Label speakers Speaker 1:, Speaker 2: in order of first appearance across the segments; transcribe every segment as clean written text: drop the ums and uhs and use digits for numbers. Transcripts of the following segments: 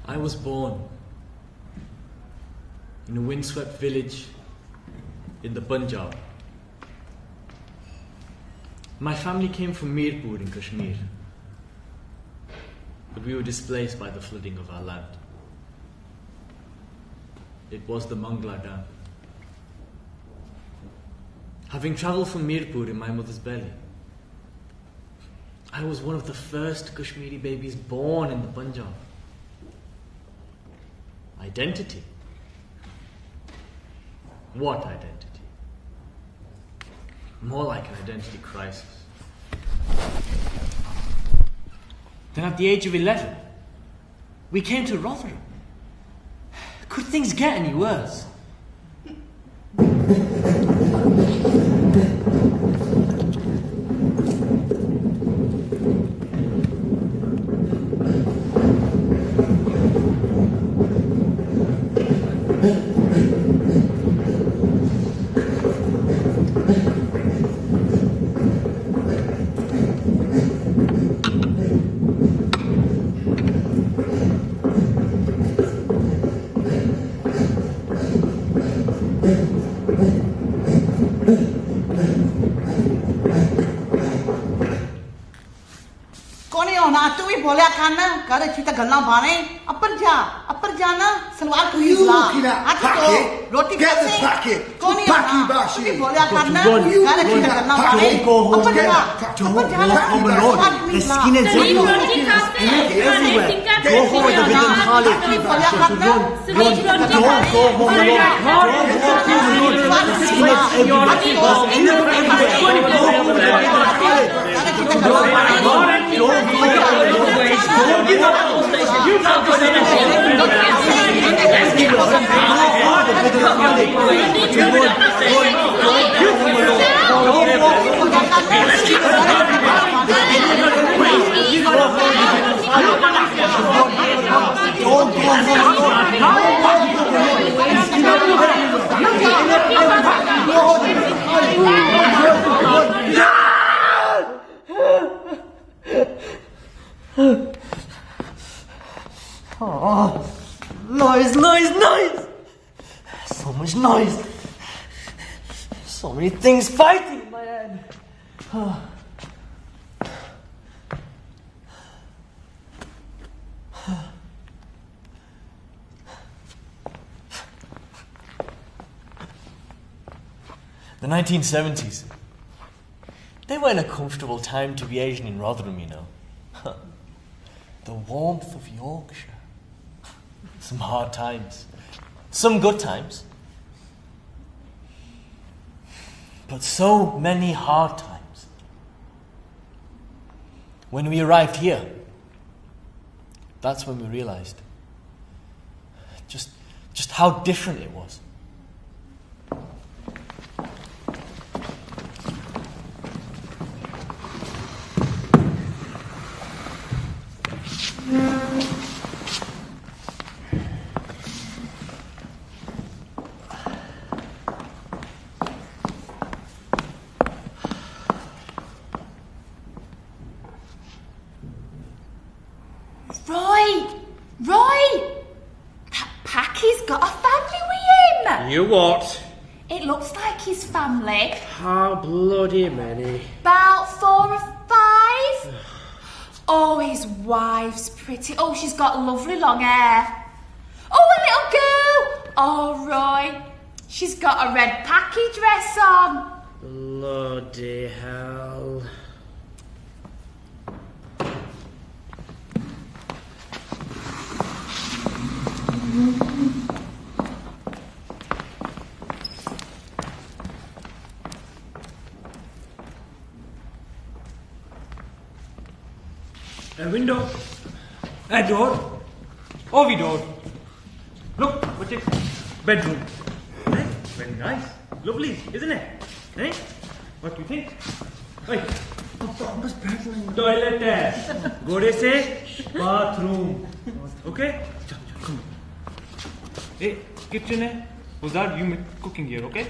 Speaker 1: I was born in a windswept village in the Punjab. My family came from Mirpur in Kashmir, but we were displaced by the flooding of our land. It was the Mangla Dam. Having travelled from Mirpur in my mother's belly, I was one of the first Kashmiri babies born in the Punjab. Identity? What identity? More like an identity crisis. Then at the age of 11, we came to Rotherham. Could things get any worse?
Speaker 2: बोलिया खाना कर अच्छी तो गल्ला बाने अपर जाना सलवार कमीज ला आज तो रोटी कैसे कौन ही तू बोलिया खाना कर अच्छी तो गल्ला बाने अपर जाना सलवार कमीज ला
Speaker 3: Go home with the rhythm, Khalid.
Speaker 2: बोलिया खाना
Speaker 3: Don't go home alone. The skinheads everywhere. Don't give up. You can't go there. Let's give up.
Speaker 4: Oh, noise. So much noise. So many things fighting in my head.
Speaker 1: The 1970s. They weren't a comfortable time to be Asian in Rotherham, you know. The warmth of Yorkshire. Some hard times. Some good times. But so many hard times. When we arrived here, that's when we realized just how different it was.
Speaker 5: Roy! That Packy's got a family with him!
Speaker 6: You what?
Speaker 5: It looks like his family.
Speaker 6: How bloody many?
Speaker 5: About 4 or 5. Oh, his wife's pretty. Oh, she's got lovely long hair. Oh, a little girl! Oh, Roy, she's got a red Packy dress on.
Speaker 6: Bloody hell.
Speaker 7: A window, a door, ovi door. Look, what's it? Bedroom. Eh? Very nice, lovely, isn't it? Eh? What do you think? Hey, toilet है. गोड़े से bathroom. Okay? Come on. Hey, kitchen है. Uzad, you make cooking here, okay?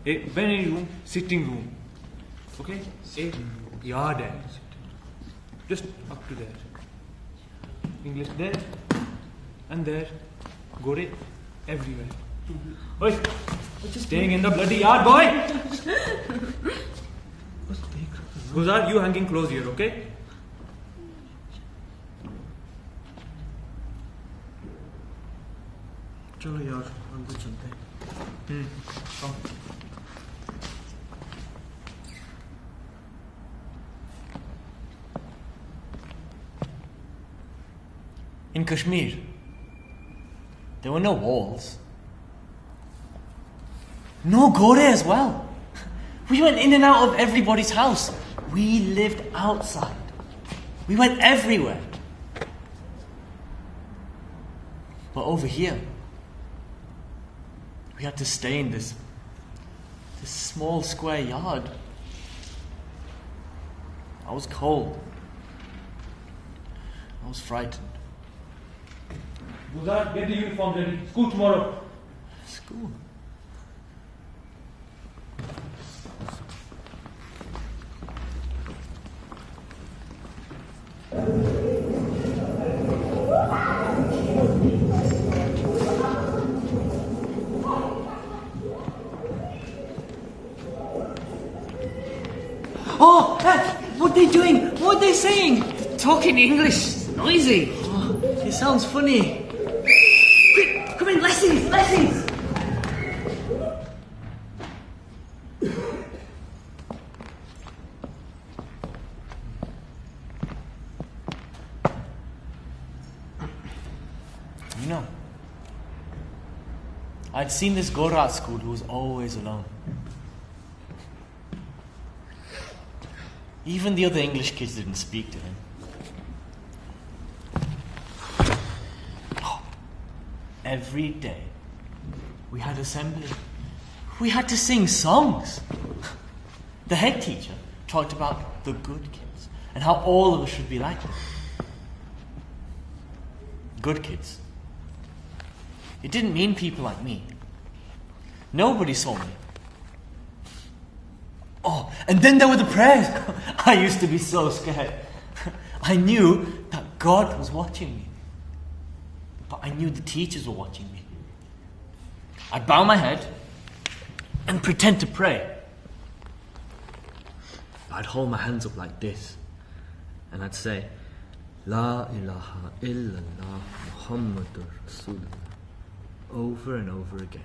Speaker 7: Hey, dining room, sitting room. Okay? Hey, yard है. Just up to there. English there, and there. Gore everywhere. Oi, staying in the bloody yard, boy! Guzar, you hanging close here, okay?
Speaker 4: चलो यार अंदर चलते हैं.
Speaker 7: Come.
Speaker 1: In Kashmir, there were no walls. No gore as well. We went in and out of everybody's house. We lived outside. We went everywhere. But over here, we had to stay in this small square yard. I was cold. I was frightened.
Speaker 7: Guzar, get the uniform ready. School tomorrow.
Speaker 1: School?
Speaker 4: Oh, what are they doing? What are they saying?
Speaker 6: Talking English. Noisy.
Speaker 4: Oh, it sounds funny.
Speaker 6: Quick, come in, lessons.
Speaker 1: You know, I'd seen this Gora at school who was always alone. Even the other English kids didn't speak to him. Every day, we had assembly. We had to sing songs. The head teacher talked about the good kids and how all of us should be like them. Good kids. It didn't mean people like me. Nobody saw me. Oh, and then there were the prayers. I used to be so scared. I knew that God was watching me. But I knew the teachers were watching me. I'd bow my head and pretend to pray. I'd hold my hands up like this. And I'd say, La ilaha illallah Muhammadur Rasulullah. Over and over again.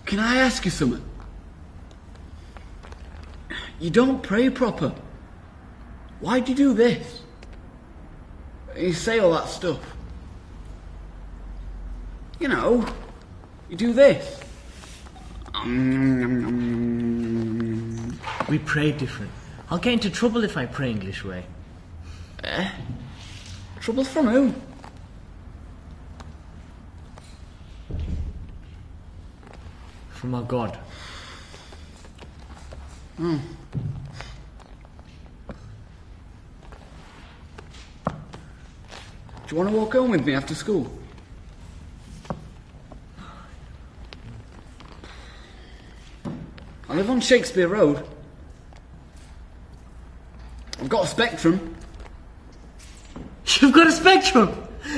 Speaker 8: Can I ask you something? You don't pray proper. Why'd you do this? You say all that stuff. You know, you do this.
Speaker 1: We pray different. I'll get into trouble if I pray English way.
Speaker 8: Trouble from who?
Speaker 1: From our God.
Speaker 8: Hmm. Do you want to walk home with me after school? I live on Shakespeare Road. I've got a Spectrum.
Speaker 4: You've got a Spectrum?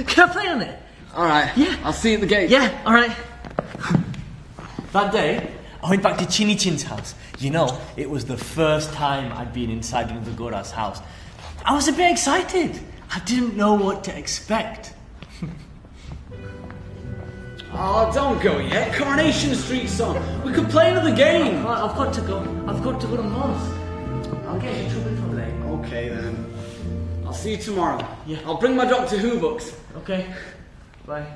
Speaker 4: Can I play on it?
Speaker 8: Alright,
Speaker 4: Yeah.
Speaker 8: I'll see you at the gate.
Speaker 4: Yeah, alright.
Speaker 1: That day, I went back to Chini Chin's house. You know, it was the first time I'd been inside another Gora's house. I was a bit excited. I didn't know what to expect.
Speaker 8: Oh, don't go yet. Coronation Street's on. We could play another game.
Speaker 4: I've got to go. I've got to go to mosque. I'll get in trouble from late.
Speaker 8: Okay then. I'll see you tomorrow.
Speaker 4: Yeah.
Speaker 8: I'll bring my Doctor Who books.
Speaker 4: Okay. Bye.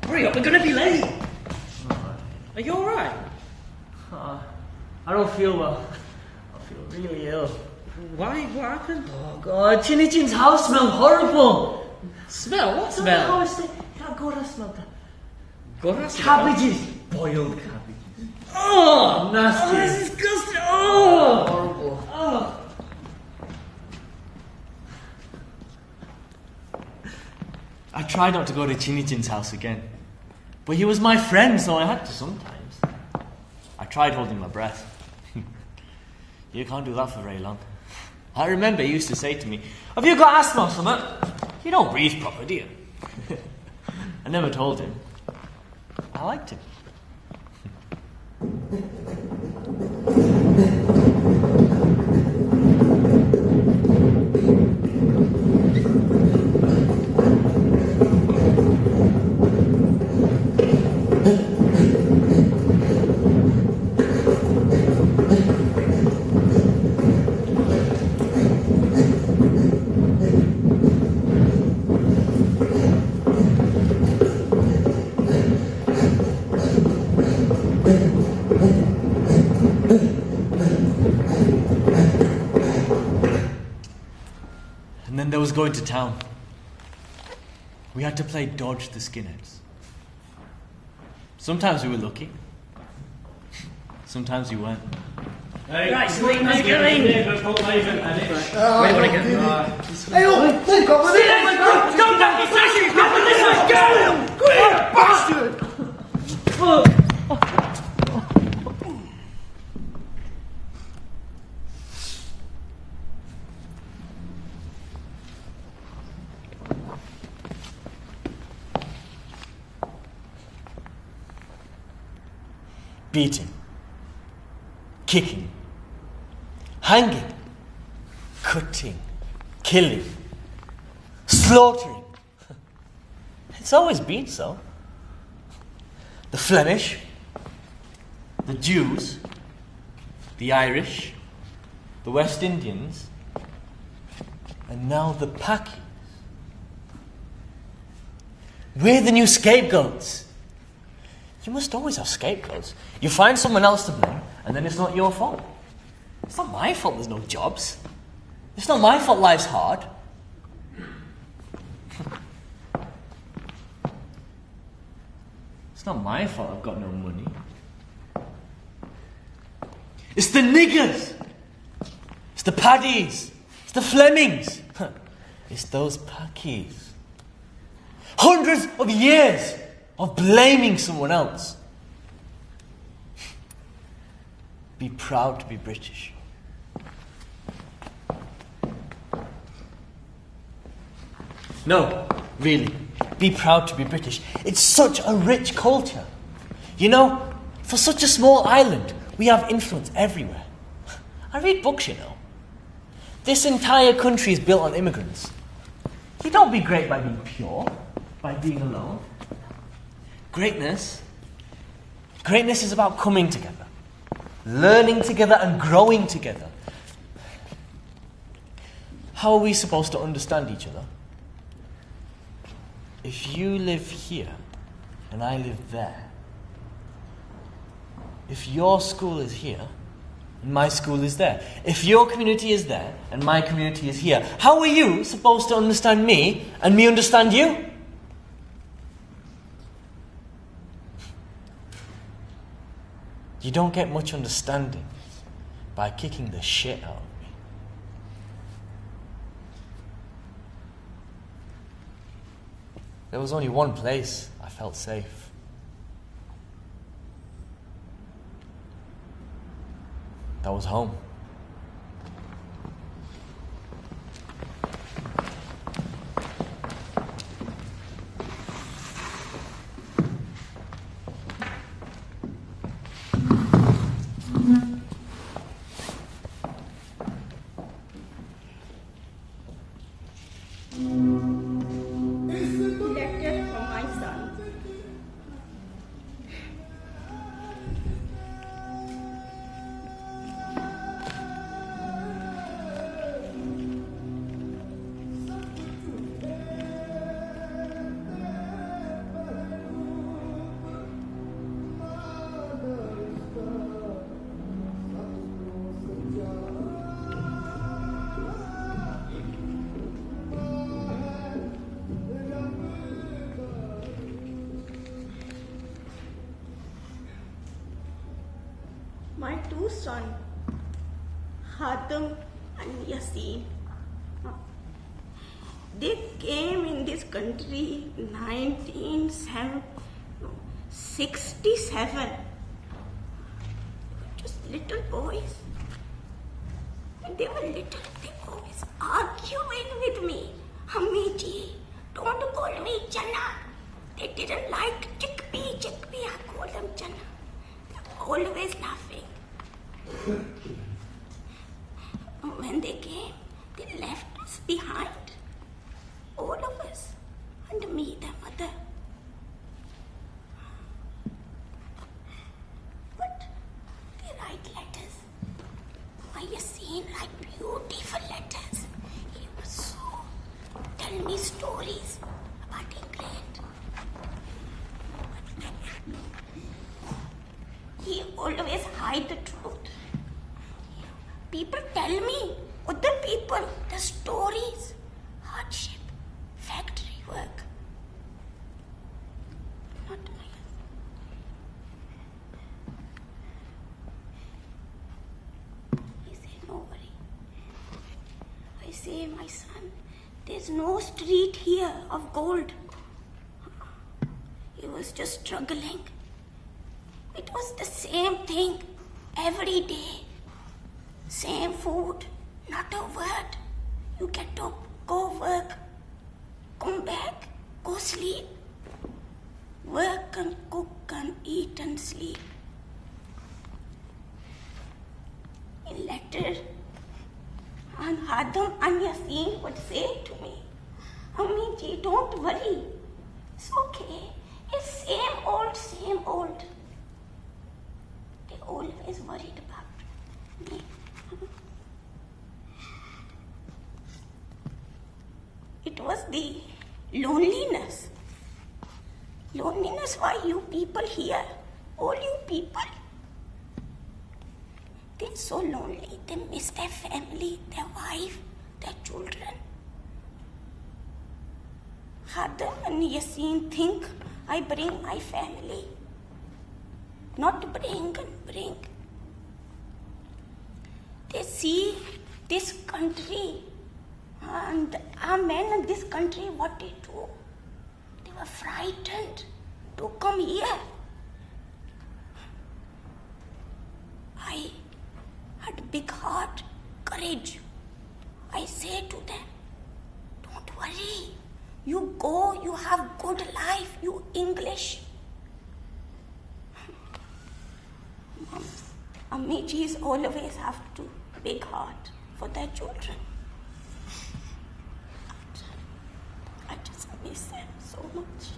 Speaker 6: Hurry up, we're gonna be late. Are you alright?
Speaker 4: I don't feel well. I feel really ill.
Speaker 6: Why? What happened?
Speaker 4: Oh God, Chini Chin's house smelled horrible.
Speaker 6: Smell? What
Speaker 4: How
Speaker 6: smell?
Speaker 4: is it? That Gora smelled that.
Speaker 6: God, that's smell.
Speaker 4: Cabbages. Boiled cabbages.
Speaker 6: Oh,
Speaker 4: Nasty.
Speaker 6: Oh, this is disgusting. Oh.
Speaker 4: Horrible.
Speaker 6: Oh.
Speaker 1: I tried not to go to Chinijin's house again. But he was my friend, so I had to sometimes. I tried holding my breath. You can't do that for very long. I remember he used to say to me, "Have you got asthma or something? You don't breathe proper, do you?" I never told him. I liked him. And then there was going to town. We had to play dodge the skinheads. Sometimes we were lucky. Sometimes we weren't.
Speaker 6: Right, so we must go in.
Speaker 3: Where do you want to go?
Speaker 2: Hey, oh, take off with it!
Speaker 6: Don't back your session. Come on, this way. Go.
Speaker 2: Go here, bastard!
Speaker 1: Beating, kicking, hanging, cutting, killing, slaughtering. It's always been so. The Flemish, the Jews, the Irish, the West Indians, and now the Pakis. We're the new scapegoats. You must always have scapegoats. You find someone else to blame, and then it's not your fault. It's not my fault there's no jobs. It's not my fault life's hard. It's not my fault I've got no money. It's the niggers. It's the Paddies. It's the Flemings. It's those Pakis. Hundreds of years of blaming someone else. Be proud to be British. No, really. Be proud to be British. It's such a rich culture. You know, for such a small island, we have influence everywhere. I read books, you know. This entire country is built on immigrants. You don't be great by being pure, by being alone. Greatness is about coming together, learning together and growing together. How are we supposed to understand each other? If you live here and I live there, if your school is here and my school is there, if your community is there and my community is here, how are you supposed to understand me and me understand you? You don't get much understanding by kicking the shit out of me. There was only one place I felt safe. That was home.
Speaker 9: Letter from my son. my two sons, Hatem and Yasin. They came in this country in 1967. Just little boys. When they were little, they always arguing with me. Hammi ji, don't call me Chana. They didn't like chickpea. I call them Chana. They're always laughing. When they came, they left us behind. All of us. And me, their mother. But they write letters. My Yasin write beautiful letters. He was so tell me stories about England. He always hide the truth. People tell me, other people, the stories, hardship, factory work. Not my He said, no worry. I say, my son, there's no street here of gold. He was just struggling. It was the same thing every day. Same food, not a word. You get up, go work, come back, go sleep. Work and cook and eat and sleep. In letter, and Hatem and Yasin would say to me, Ammi ji, don't worry. It's okay. It's same old. They always worried about me. It was the loneliness. Loneliness why you people here, all you people, they're so lonely. They miss their family, their wife, their children. Hatem and Yasin think I bring my family. Not bring. They see this country and our men in this country, what they do. They were frightened to come here. I had big heart, courage. I say to them, don't worry. You go, you have good life, you English. Ammi ji's always have to big heart for their children. I just miss them so much.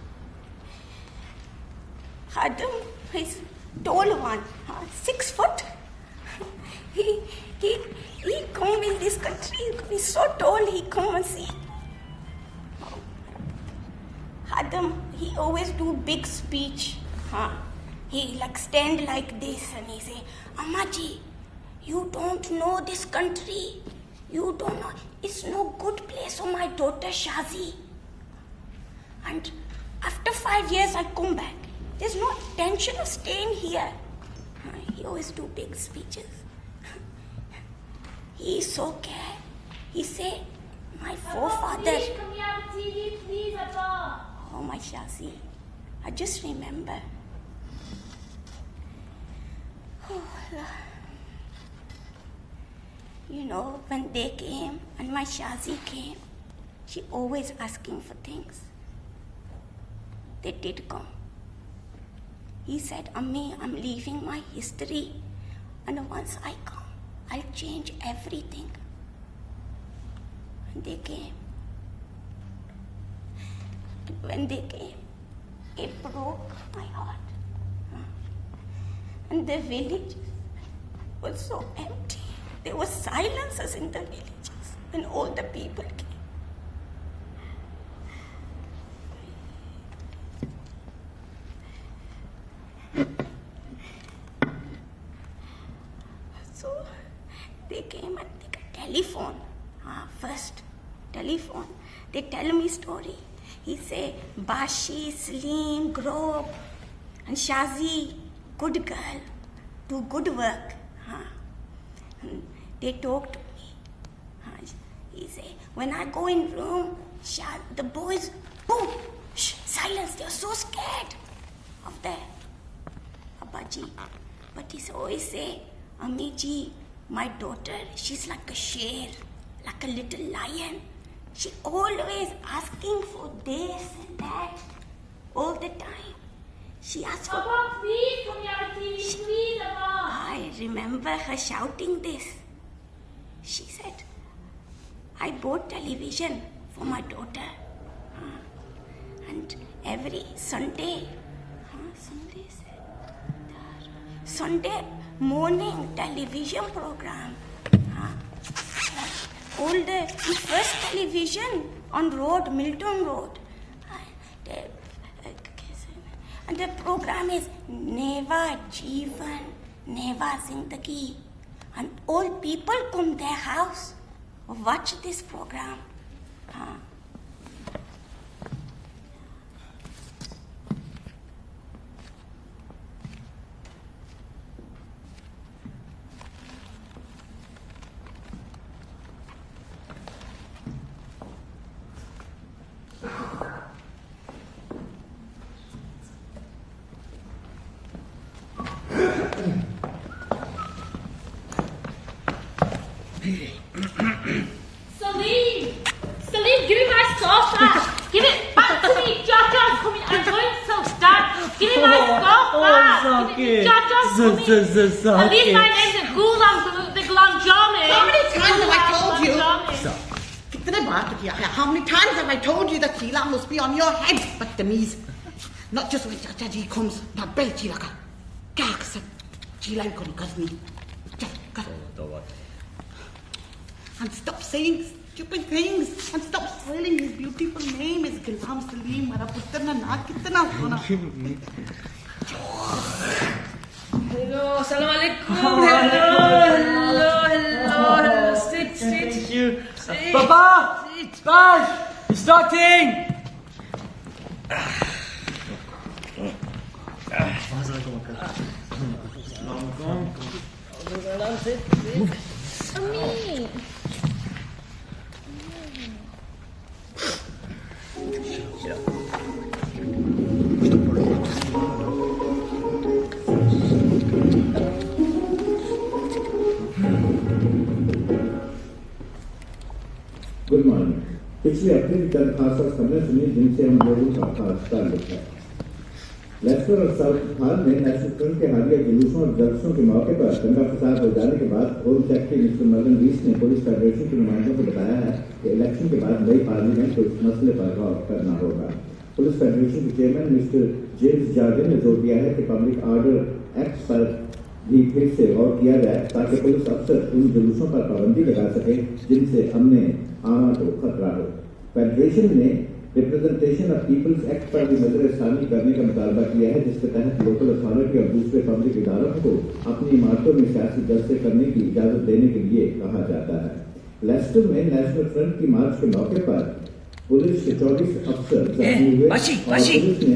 Speaker 9: Hatem is tall one, 6 foot. He come in this country, he's so tall, he come and see. Hatem, he always do big speech. He like stand like this and he say, Amma ji, you don't know this country. You don't know. It's no good place for my daughter Shazi. And after 5 years I come back. There's no intention of staying here. He always do big speeches. He is so care. He say, my forefather.
Speaker 5: Please, can we have a TV, please, Abba?
Speaker 9: Oh, my Shazi. I just remember. You know, when they came and my Shazi came, she always asking for things. They did come. He said, Ammi, I'm leaving my history, and once I come, I'll change everything. And they came. And when they came, it broke my heart. And the village was so empty. There was silences in the villages when all the people came. So they came and they got telephone. First telephone. They tell me story. He say, Bashi, Slim, grow up. And Shazi, good girl. do good work. They talk to me. He say, when I go in room, the boys, boom, silence. They're so scared of their Abbaji. But he always say, Ammi ji, my daughter, she's like a sher, like a little lion. She always asking for this and that, all the time. She asks for...
Speaker 5: Papa, please, come here on TV, please, Papa.
Speaker 9: I remember her shouting this. She said, I bought television for my daughter. And every Sunday morning television program. All the first television on road, Milton Road. And the program is Neva Jeevan, Neva Zindagi. And all people come their house, watch this program.
Speaker 5: Salim, give me my scarf back. Give it back to me. Jaja's coming. I'm going to Dad. Give me my scarf back. Jaja's coming. At least my name's a Ghulam, the Ghulam Jami.
Speaker 2: How many times have I told you? How many times have I told you that Sheila must be on your head? But the knees. Not just when Jaji comes, but belt Sheila. Sheila couldn't cause me. And stop saying stupid things. And stop spoiling his beautiful name. His Ghulam Salim. Mera putra na kitna hona.
Speaker 6: Hello, Assalamu alaikum. Hello. Sit.
Speaker 4: Thank you. Papa! Bash! It's starting!
Speaker 5: Ami.
Speaker 10: Good morning. पिछले हफ्ते की दरखास्त खबरें सुनी जिनसे हम लोगों का खासा लिखा। लेस्टर और साउथ हाल में नेशनल फ्रंट के हालिया जुलूसों और जलसों के मौके पर दंगा फसाद हो जाने के बाद होम सेक्रेटरी मिस्टर मर्गन रीस ने पुलिस फेडरेशन के नुमाइंदों को बताया है कि इलेक्शन के बाद नई पार्लियामेंट को इस मसले पर गौर करना होगा। पुलिस फेडरेशन के चेयरमैन मिस्टर जेम्स जार्डिन ने जोर दिया है कि पब्लिक ऑर्डर एक्ट पर भी फिर से गौर किया जाए ताकि पुलिस अफसर उन जुलूसों पर पाबंदी लगा सके जिनसे हमने आमा को खतरा हो। फेडरेशन ने रिप्रेजेंटेशन ऑफ पीपल्स एक्ट पर भी नजरसानी करने का मुतालबा किया है जिसके तहत लोकल अथॉरिटी और दूसरे पब्लिक इदारों को अपनी इमारतों में सियासी जलसे करने की इजाजत देने के लिए कहा जाता है। लेस्टर में नेशनल फ्रंट की मार्च के मौके पर पुलिस के 24 अफसर जख्मी हुए।
Speaker 6: Bashi,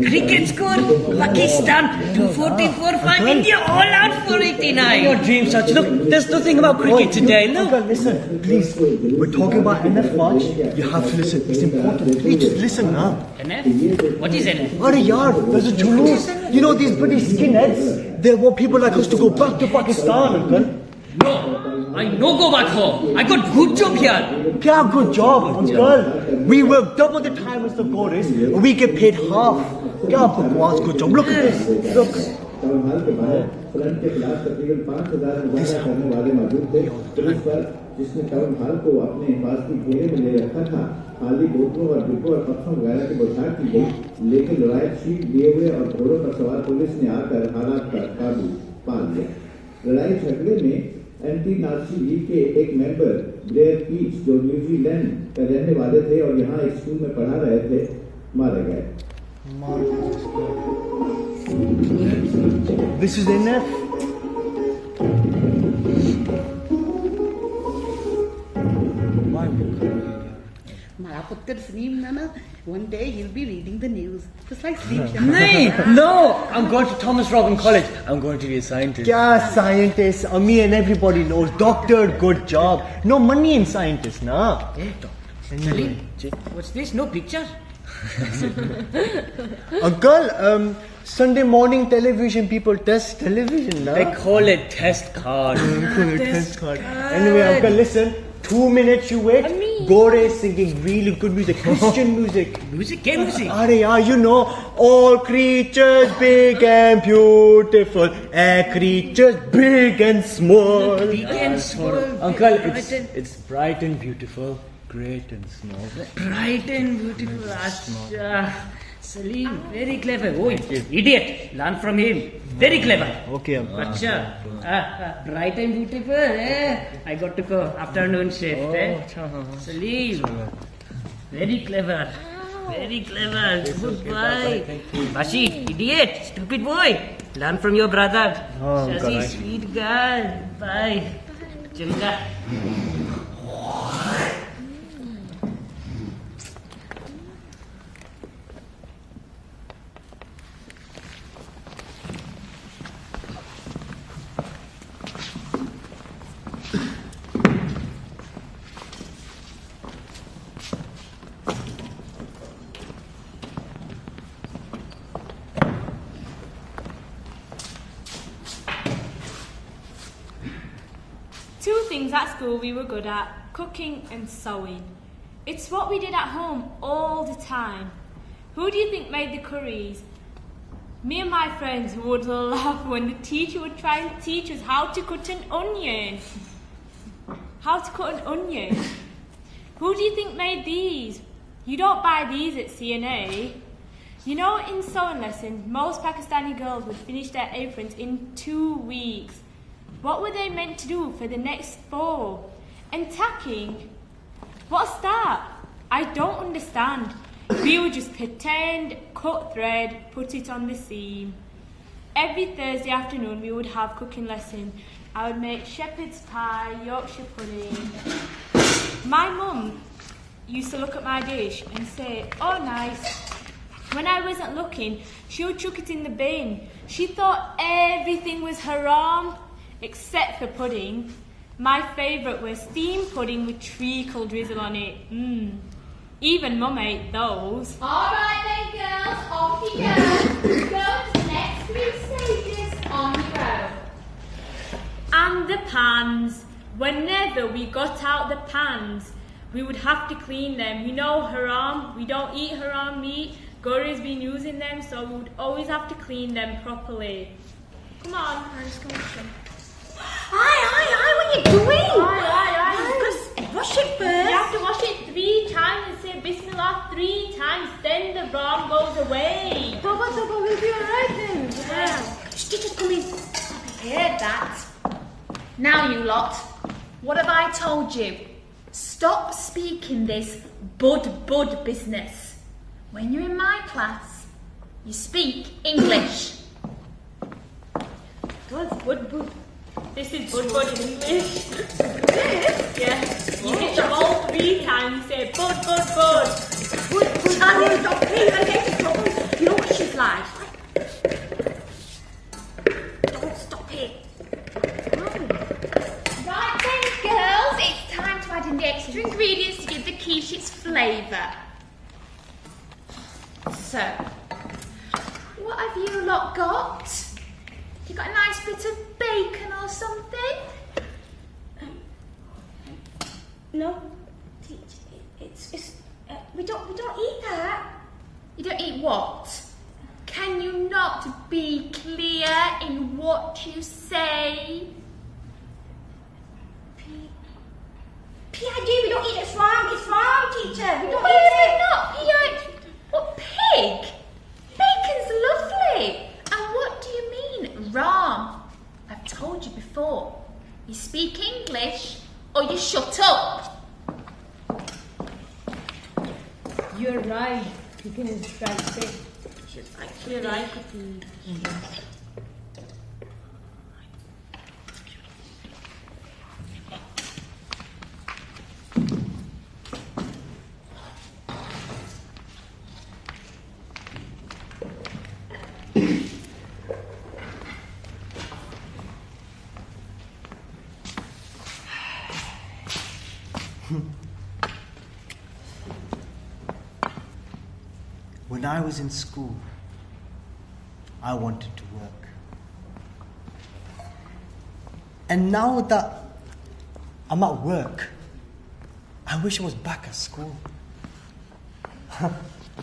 Speaker 6: cricket score, Pakistan 244 for India, all out for 89.
Speaker 4: Your dream, Sach. Look, there's nothing about cricket today. Look. Uncle, listen, please. We're talking about NF March. You have to listen. It's important. Please, just listen now.
Speaker 6: NF? What is NF?
Speaker 4: Arey yaar, there's a juloos. You know these British skinheads? They want people like us to go back to Pakistan, Uncle.
Speaker 6: No, I no go back home. I got good job here.
Speaker 4: Kya good job, Uncle? We work double the time as the Goris, and we get paid half. Kya bakwas good job. Look at this. Look.
Speaker 10: Town hall के बाहर front के खिलाफ तकरीबन 5,000 मुजाहरा करने वाले मौजूद थे। पुलिस पर जिसने टाउन हॉल को अपने हिफाजती घेरे में ले रखा था, खाली बोतलों और डिब्बों और पत्थरों वगैरह की बौछार की गई, लेकिन लड़ाई शीट लिए हुए और घोड़ों पर सवार पुलिस ने आकर हालात पर काबू पा लिया। लड़ाई झगड़े में एंटी नाजी लीग के एक मेंबर ब्लेयर पीच जो न्यूजीलैंड का रहने वाले थे और यहाँ एक स्कूल में पढ़ा रहे थे, मारे गए।
Speaker 4: This is NF.
Speaker 2: Mara Putter Salim Nana, one day he'll be reading the news. Just like sleep.
Speaker 4: No, I'm going to Thomas Robin College. I'm going to be a scientist. Yeah, scientist. Me and everybody knows. Doctor, good job. No money in scientist, nah.
Speaker 6: Hey, Doctor. Salim, what's this? No picture?
Speaker 4: Uncle, Sunday morning television, people test television, nah? They call it test card. Test card. Anyway, Uncle, listen. 2 minutes you wait. Gore is singing really good music, Christian music.
Speaker 6: Music? Game music?
Speaker 4: You know, all creatures big and beautiful, and creatures big and small.
Speaker 6: Big and small.
Speaker 4: Uncle, it's bright and beautiful, great and small.
Speaker 6: Bright and beautiful. Asha. Salim, very clever. Oh, idiot. Learn from him. Very clever.
Speaker 4: Okay, Uncle.
Speaker 6: Acha. Bright and beautiful. I got to go. Afternoon shift. Salim. Very clever. Very clever. Good boy. Bashi, idiot. Stupid boy. Learn from your brother. Shazi, sweet girl. Bye. Changa.
Speaker 5: Two things at school we were good at, cooking and sewing. It's what we did at home all the time. Who do you think made the curries? Me and my friends would laugh when the teacher would try and teach us how to cut an onion. How to cut an onion. Who do you think made these? You don't buy these at C&A. You know, in sewing lessons, most Pakistani girls would finish their aprons in 2 weeks. What were they meant to do for the next 4? And tacking? What's that? I don't understand. We would just pretend, cut thread, put it on the seam. Every Thursday afternoon we would have cooking lesson. I would make shepherd's pie, Yorkshire pudding. My mum used to look at my dish and say, "Oh, nice." When I wasn't looking, she would chuck it in the bin. She thought everything was haram. Except for pudding. My favourite was steamed pudding with treacle drizzle on it. Even Mum ate those.
Speaker 11: Alright then girls, off you go. Go to the next 3 stages on your own.
Speaker 5: And the pans. Whenever we got out the pans, we would have to clean them. You know, haram, we don't eat haram meat. Gauri's been using them, so we would always have to clean them properly. Come on, let's go wash them.
Speaker 11: Aye, what are you doing?
Speaker 5: Aye.
Speaker 11: Wash it first.
Speaker 5: You have to wash it 3 times and say Bismillah 3 times, then the ram goes away.
Speaker 11: Toba, we'll be alright then.
Speaker 5: Yeah.
Speaker 11: Stitches coming. I heard that. Now you lot, what have I told you? Stop speaking this bud business. When you're in my class, you speak English.
Speaker 5: What's bud? This is bud in English. Yeah. You hit them all 3 times, you say bud.
Speaker 11: Tanya, stop here, I get in trouble. You know what she's like. Don't stop it. Right then, girls, it's time to add in the extra ingredients to give the quiche its flavour. So, what have you lot got? You got a nice bit of bacon or something?
Speaker 9: No, it's we don't eat that.
Speaker 11: You don't eat what? Can you not be clear in what you say?
Speaker 9: PID, we don't eat it. It's wrong, teacher. We don't
Speaker 11: Why
Speaker 9: eat
Speaker 11: is
Speaker 9: it.
Speaker 11: it not? What, pig? Bacon's lovely. And what do you mean, ram? I've told you before. You speak English or you shut up.
Speaker 5: You're right. You can just try to say. You're right.
Speaker 4: When I was in school, I wanted to work. And now that I'm at work, I wish I was back at school.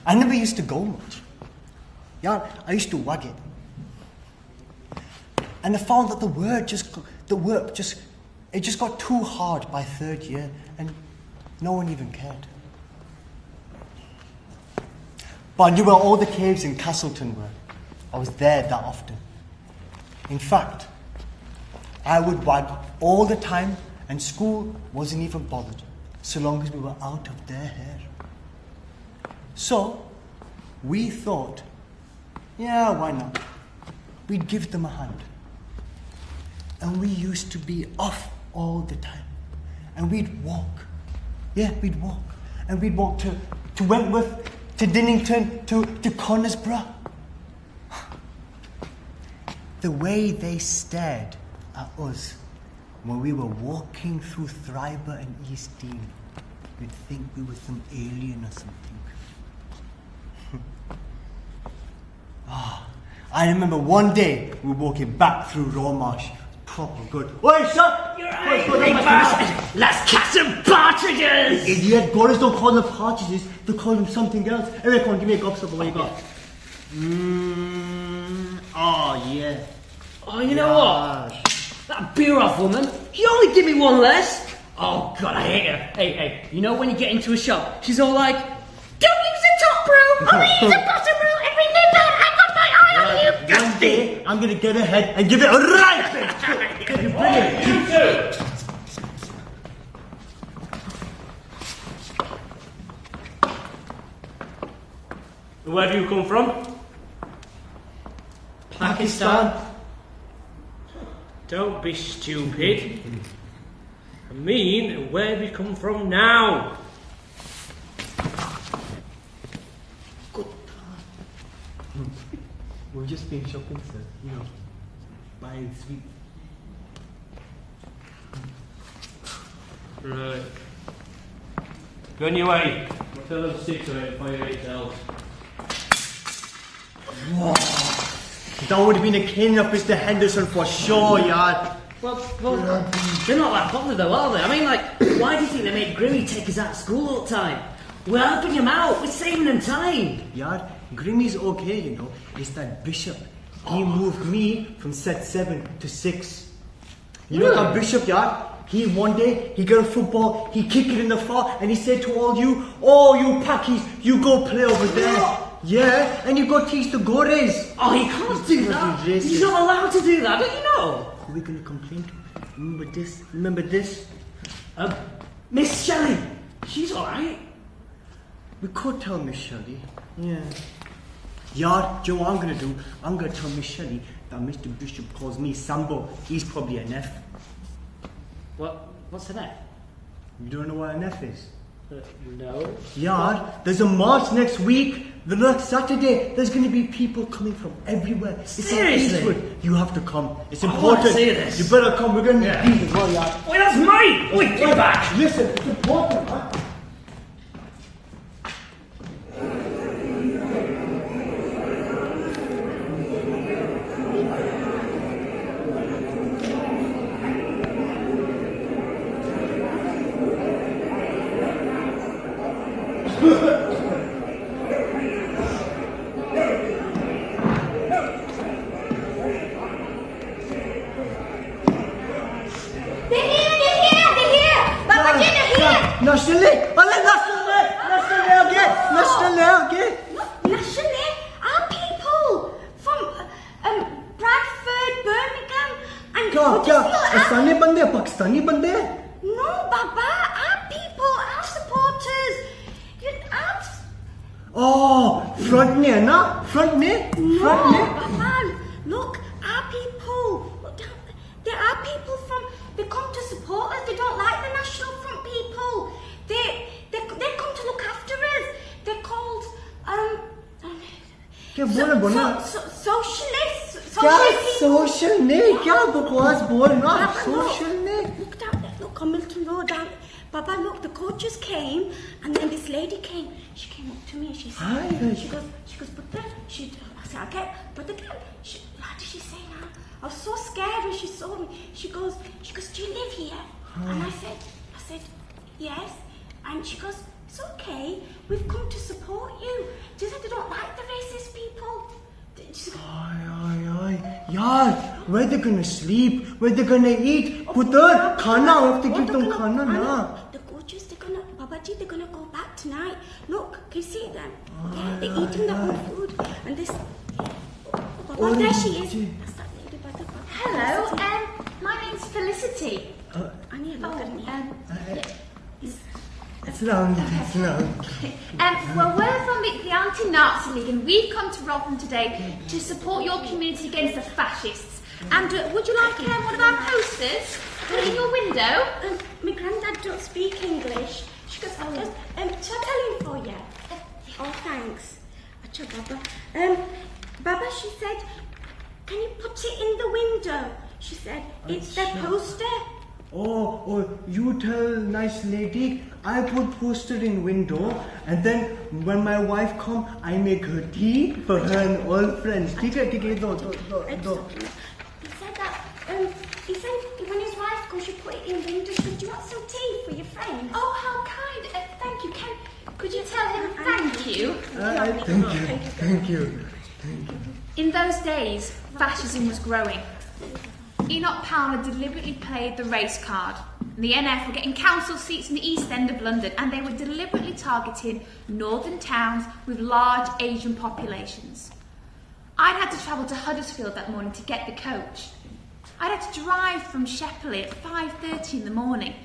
Speaker 4: I never used to go much. Yeah, I used to wag it. And I found that the work just got too hard by third year, and no one even cared. But I knew where all the caves in Castleton were. I was there that often. In fact, I would wag all the time, and school wasn't even bothered, so long as we were out of their hair. So, we thought, yeah, why not? We'd give them a hand. And we used to be off all the time. And we'd walk. Yeah, we'd walk. And we'd walk to Wentworth, to Dinnington, to Conisborough. The way they stared at us when we were walking through Thriber and East Dean, you'd think we were some alien or something. I remember one day we were walking back through Rawmarsh. Proper good. Oi, sir!
Speaker 6: You're right, big bastard! Let's catch some partridges!
Speaker 4: Idiot, Gorillas don't call them partridges, they call them something else. Anyway, come on, give me a gobstopper, what you got? Oh, yeah.
Speaker 6: Oh, you know what? That beer off woman, you only give me one less. Oh, God, I hate her. Hey, you know when you get into a shop, she's all like, don't use the top brew, only use the bottom brew, and remember, I've got my eye on you,
Speaker 4: One day, I'm going to get ahead and give it a right big. Brilliant.
Speaker 7: You too. Where do you come from?
Speaker 6: Pakistan.
Speaker 7: Don't be stupid. I mean, where have you come from now?
Speaker 4: We've just been shopping, sir. You know, buying sweet.
Speaker 7: Right. Go on your way. I'll tell them 6 or 8 by 8 else.
Speaker 4: That would have been a cane of Mr. Henderson for sure, yard.
Speaker 6: Well, they're not that bothered though, are they? I mean, like, why do you think they make Grimmy take us out of school all the time? We're helping him out, we're saving them time.
Speaker 4: Yard, Grimmy's okay, you know. It's that Bishop. He moved me from set 7 to 6. You know that Bishop, yard? One day, he got a football, he kicked it in the far, and he said to all you, oh, you Pakis, you go play over there. Yeah, and you go teach the Gores.
Speaker 6: Oh, he can't do that. He's not allowed to do that, don't you know?
Speaker 4: Who are we going to complain to? Remember this?
Speaker 6: Miss Shelley. She's alright.
Speaker 4: We could tell Miss Shelley. Yeah. Yard, Joe, what I'm going to do, I'm going to tell Miss Shelley that Mr. Bishop calls me Sambo. He's probably an F.
Speaker 6: What's an F?
Speaker 4: You don't know what an F is?
Speaker 6: No.
Speaker 4: Yard, there's a march next week. The next Saturday, there's going to be people coming from everywhere.
Speaker 6: Seriously?
Speaker 4: You have to come. It's
Speaker 6: I want
Speaker 4: important.
Speaker 6: to see this.
Speaker 4: You better come. We're going to need these as well, Yard.
Speaker 6: Wait, that's mine! Wait, give it back!
Speaker 4: Listen, it's important, man.
Speaker 9: Nationally, our people from Bradford, Birmingham, and
Speaker 4: Pakistani bande, Pakistani bande.
Speaker 9: No, Baba, our people, our supporters.
Speaker 4: Oh, front ne, na? Front ne? Front ne?
Speaker 9: Baba, look, our people. Look down. There are people from. They come to support us. They don't like the National Front people. They come to look after us. They're called socialists.
Speaker 4: Social ne? Kya bakwas bol na? Social ne?
Speaker 9: Look down there. Look on Milton Road down. Baba, look, the coaches came, and then this lady came. She came up to me and she said,
Speaker 4: Hi.
Speaker 9: she goes, but then, I said, okay, but again, what did she say now? I was so scared when she saw me. She goes, do you live here? And I said, yes. And she goes, it's okay, we've come to support you. She said they don't like the racist people.
Speaker 4: Yaar, where they gonna sleep? Where they gonna eat? Putar, khana, I have to give them khana na.
Speaker 9: The coaches, Babaji, they're gonna go back tonight. Look, can you see them? Yeah, they're eating their own food. And this, Baba, there she is. That's that lady by the back.
Speaker 11: Hello, my name's Felicity.
Speaker 4: Well,
Speaker 11: we're from the Anti-Nazi League and we've come to Rotherham today to support your community against the fascists. And would you like one of our posters in your window?
Speaker 9: My granddad don't speak English. She goes, shall I tell him for you? Oh, thanks. Baba. Baba, she said, can you put it in the window? She said, it's their poster.
Speaker 4: Oh, you tell nice lady, I put poster in window, and then when my wife come, I make her tea for her and all friends.
Speaker 9: He said when his wife comes, you put it in the window. She said, do you want some tea for your friends?
Speaker 11: Oh, how kind. Thank you. Could you tell him thank you?
Speaker 4: Thank you.
Speaker 11: In those days, fascism was growing. Enoch Powell deliberately played the race card. The NF were getting council seats in the East End of London, and they were deliberately targeting northern towns with large Asian populations. I'd had to travel to Huddersfield that morning to get the coach. I'd had to drive from Shepley at 5:30 in the morning.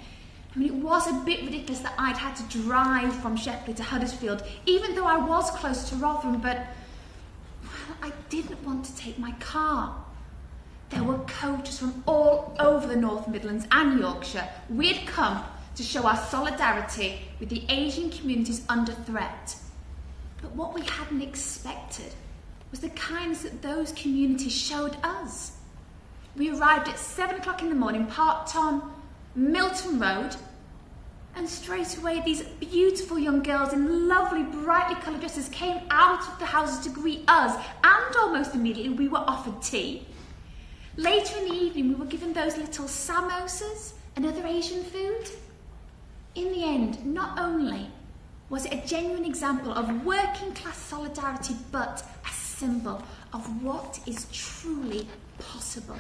Speaker 11: I mean, it was a bit ridiculous that I'd had to drive from Shepley to Huddersfield, even though I was close to Rotherham, but I didn't want to take my car. There were coaches from all over the North Midlands and Yorkshire. We had come to show our solidarity with the Asian communities under threat. But what we hadn't expected was the kindness that those communities showed us. We arrived at 7 o'clock in the morning, parked on Milton Road, and straight away these beautiful young girls in lovely, brightly coloured dresses came out of the houses to greet us, and almost immediately we were offered tea. Later in the evening, we were given those little samosas and other Asian food. In the end, not only was it a genuine example of working class solidarity, but a symbol of what is truly possible.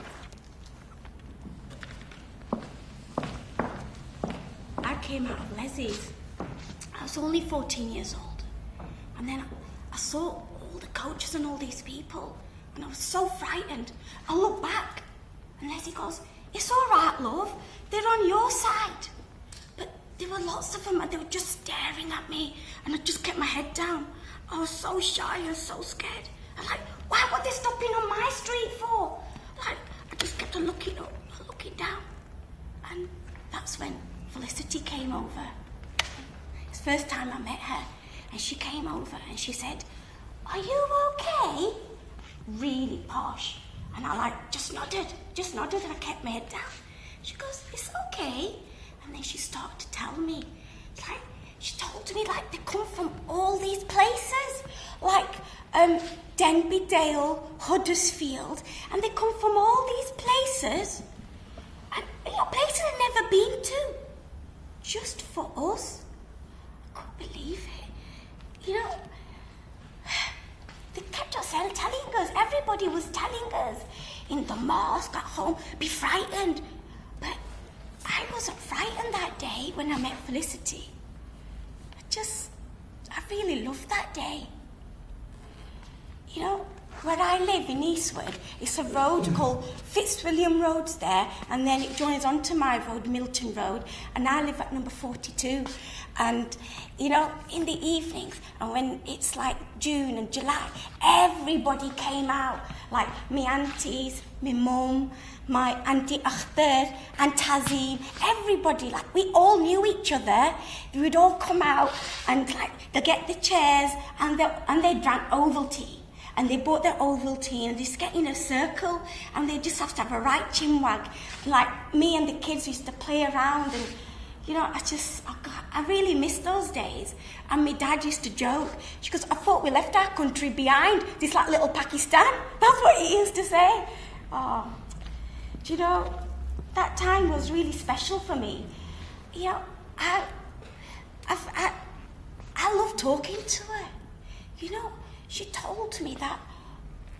Speaker 9: I came out of Leslie's. I was only 14 years old. And then I saw all the coaches and all these people. And I was so frightened. I looked back, and Leslie goes, it's all right, love. They're on your side. But there were lots of them, and they were just staring at me. And I just kept my head down. I was so shy and so scared. I'm like, why were they stopping on my street for? Like, I just kept on looking up, looking down. And that's when Felicity came over. It's the first time I met her. And she came over, and she said, are you okay? Really posh. And I just nodded and I kept my head down. She goes, it's okay. And then she started to tell me, she told me they come from all these places, Denby Dale, Huddersfield, and they come from all these places, and places I've never been to, just for us. I couldn't believe it. They kept us telling us, everybody was telling us in the mosque, at home, be frightened. But I wasn't frightened that day when I met Felicity. I really loved that day. Where I live in Eastwood, it's a road called Fitzwilliam Road's there, and then it joins onto my road, Milton Road, and I live at number 42. And, in the evenings, and when it's June and July, everybody came out, my aunties, my mum, my auntie Akhtar, and Tazim, everybody, we all knew each other. We would all come out, and they'd get the chairs, and they drank Ovaltine. And they bought their Ovaltine, and they just get in a circle, and they just have to have a right chinwag. Me and the kids used to play around, and You know, I really miss those days. And my dad used to joke. She goes, I thought we left our country behind. This like little Pakistan. That's what he used to say. Oh, do you know, that time was really special for me. You know, I love talking to her. You know, she told me that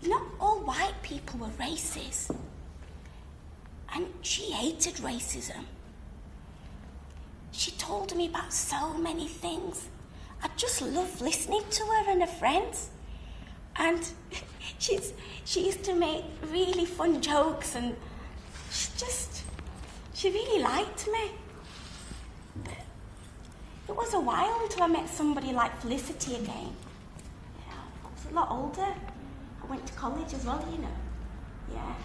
Speaker 9: not all white people were racist. And she hated racism. She told me about so many things. I just love listening to her and her friends. And she used to make really fun jokes, and she really liked me. But it was a while until I met somebody like Felicity again. Yeah, I was a lot older. I went to college as well, you know. Yeah.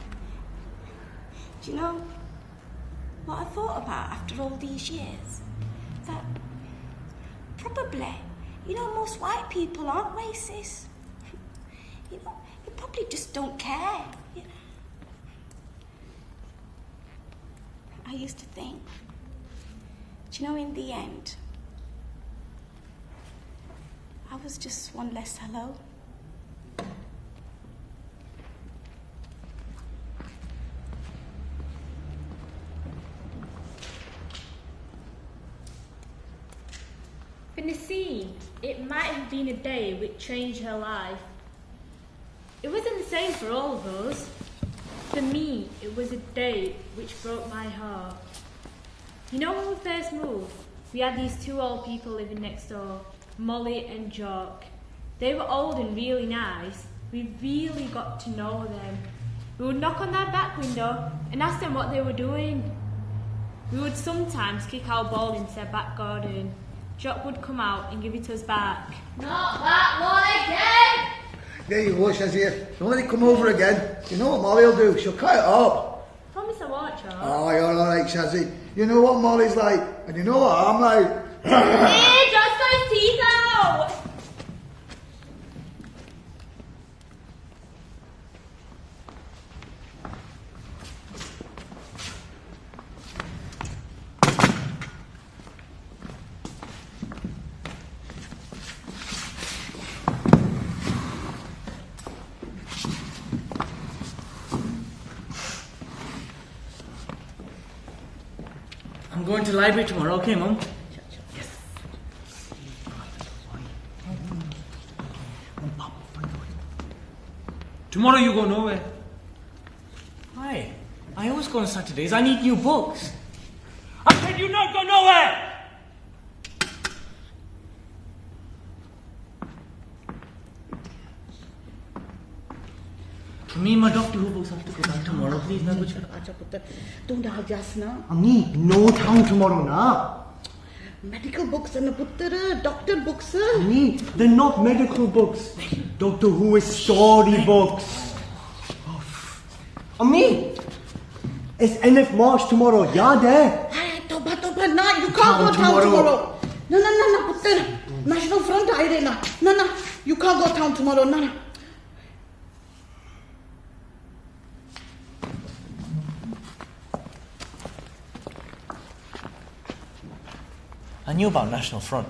Speaker 9: Do you know what I thought about after all these years? That probably, you know, most white people aren't racist. You know, they probably just don't care. You know? I used to think, do you know, in the end, I was just one less hello.
Speaker 5: For Nassim, it might have been a day which changed her life. It wasn't the same for all of us. For me, it was a day which broke my heart. You know, when we first moved, we had these two old people living next door, Molly and Jock. They were old and really nice. We really got to know them. We would knock on their back window and ask them what they were doing. We would sometimes kick our ball into their back garden. Jock would come out and give it us back.
Speaker 2: Not that one again! There you go, Shazia. Don't let it come over again. You know what Molly will do? She'll cut it up.
Speaker 5: Promise I won't, Jock.
Speaker 2: Oh, you're alright, Shazzy. You know what Molly's like, and you know what I'm like.
Speaker 5: Hey, Jock's got his teeth out!
Speaker 6: I'm going to the library tomorrow, okay, Mum? Yes.
Speaker 7: Tomorrow you go nowhere.
Speaker 6: Why? I always go on Saturdays. I need new books. I said you not go nowhere! Me and my Doctor Who books have to go back tomorrow, please.
Speaker 2: Don't just now.
Speaker 4: Ami, no time tomorrow, na.
Speaker 2: Medical books and doctor books.
Speaker 4: Ami, they're not medical books. Doctor Who is story books. Ami, it's NF March tomorrow. Yaad hai?
Speaker 2: Hey, Toba, nah, you can't go town tomorrow. No, putter. National Front, no, you can't go town tomorrow, no.
Speaker 1: I knew about National Front.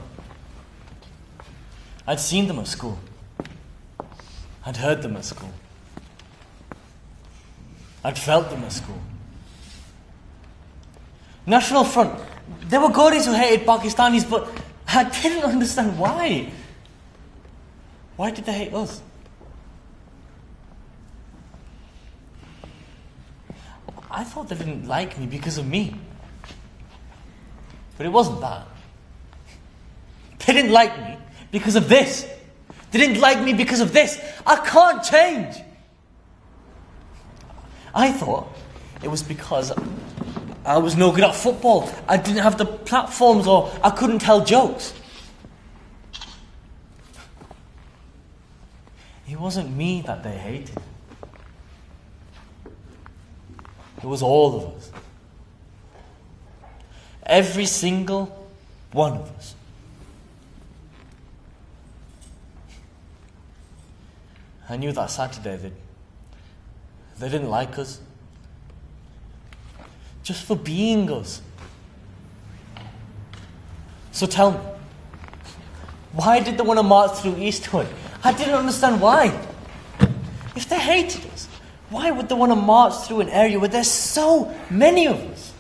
Speaker 1: I'd seen them at school. I'd heard them at school. I'd felt them at school. National Front. There were Gauris who hated Pakistanis, but I didn't understand why. Why did they hate us? I thought they didn't like me because of me. But it wasn't that. They didn't like me because of this. They didn't like me because of this. I can't change. I thought it was because I was no good at football. I didn't have the platforms, or I couldn't tell jokes. It wasn't me that they hated. It was all of us. Every single one of us. I knew that Saturday they didn't like us. Just for being us. So tell me, why did they want to march through Eastwood? I didn't understand why. If they hated us, why would they want to march through an area where there's so many of us?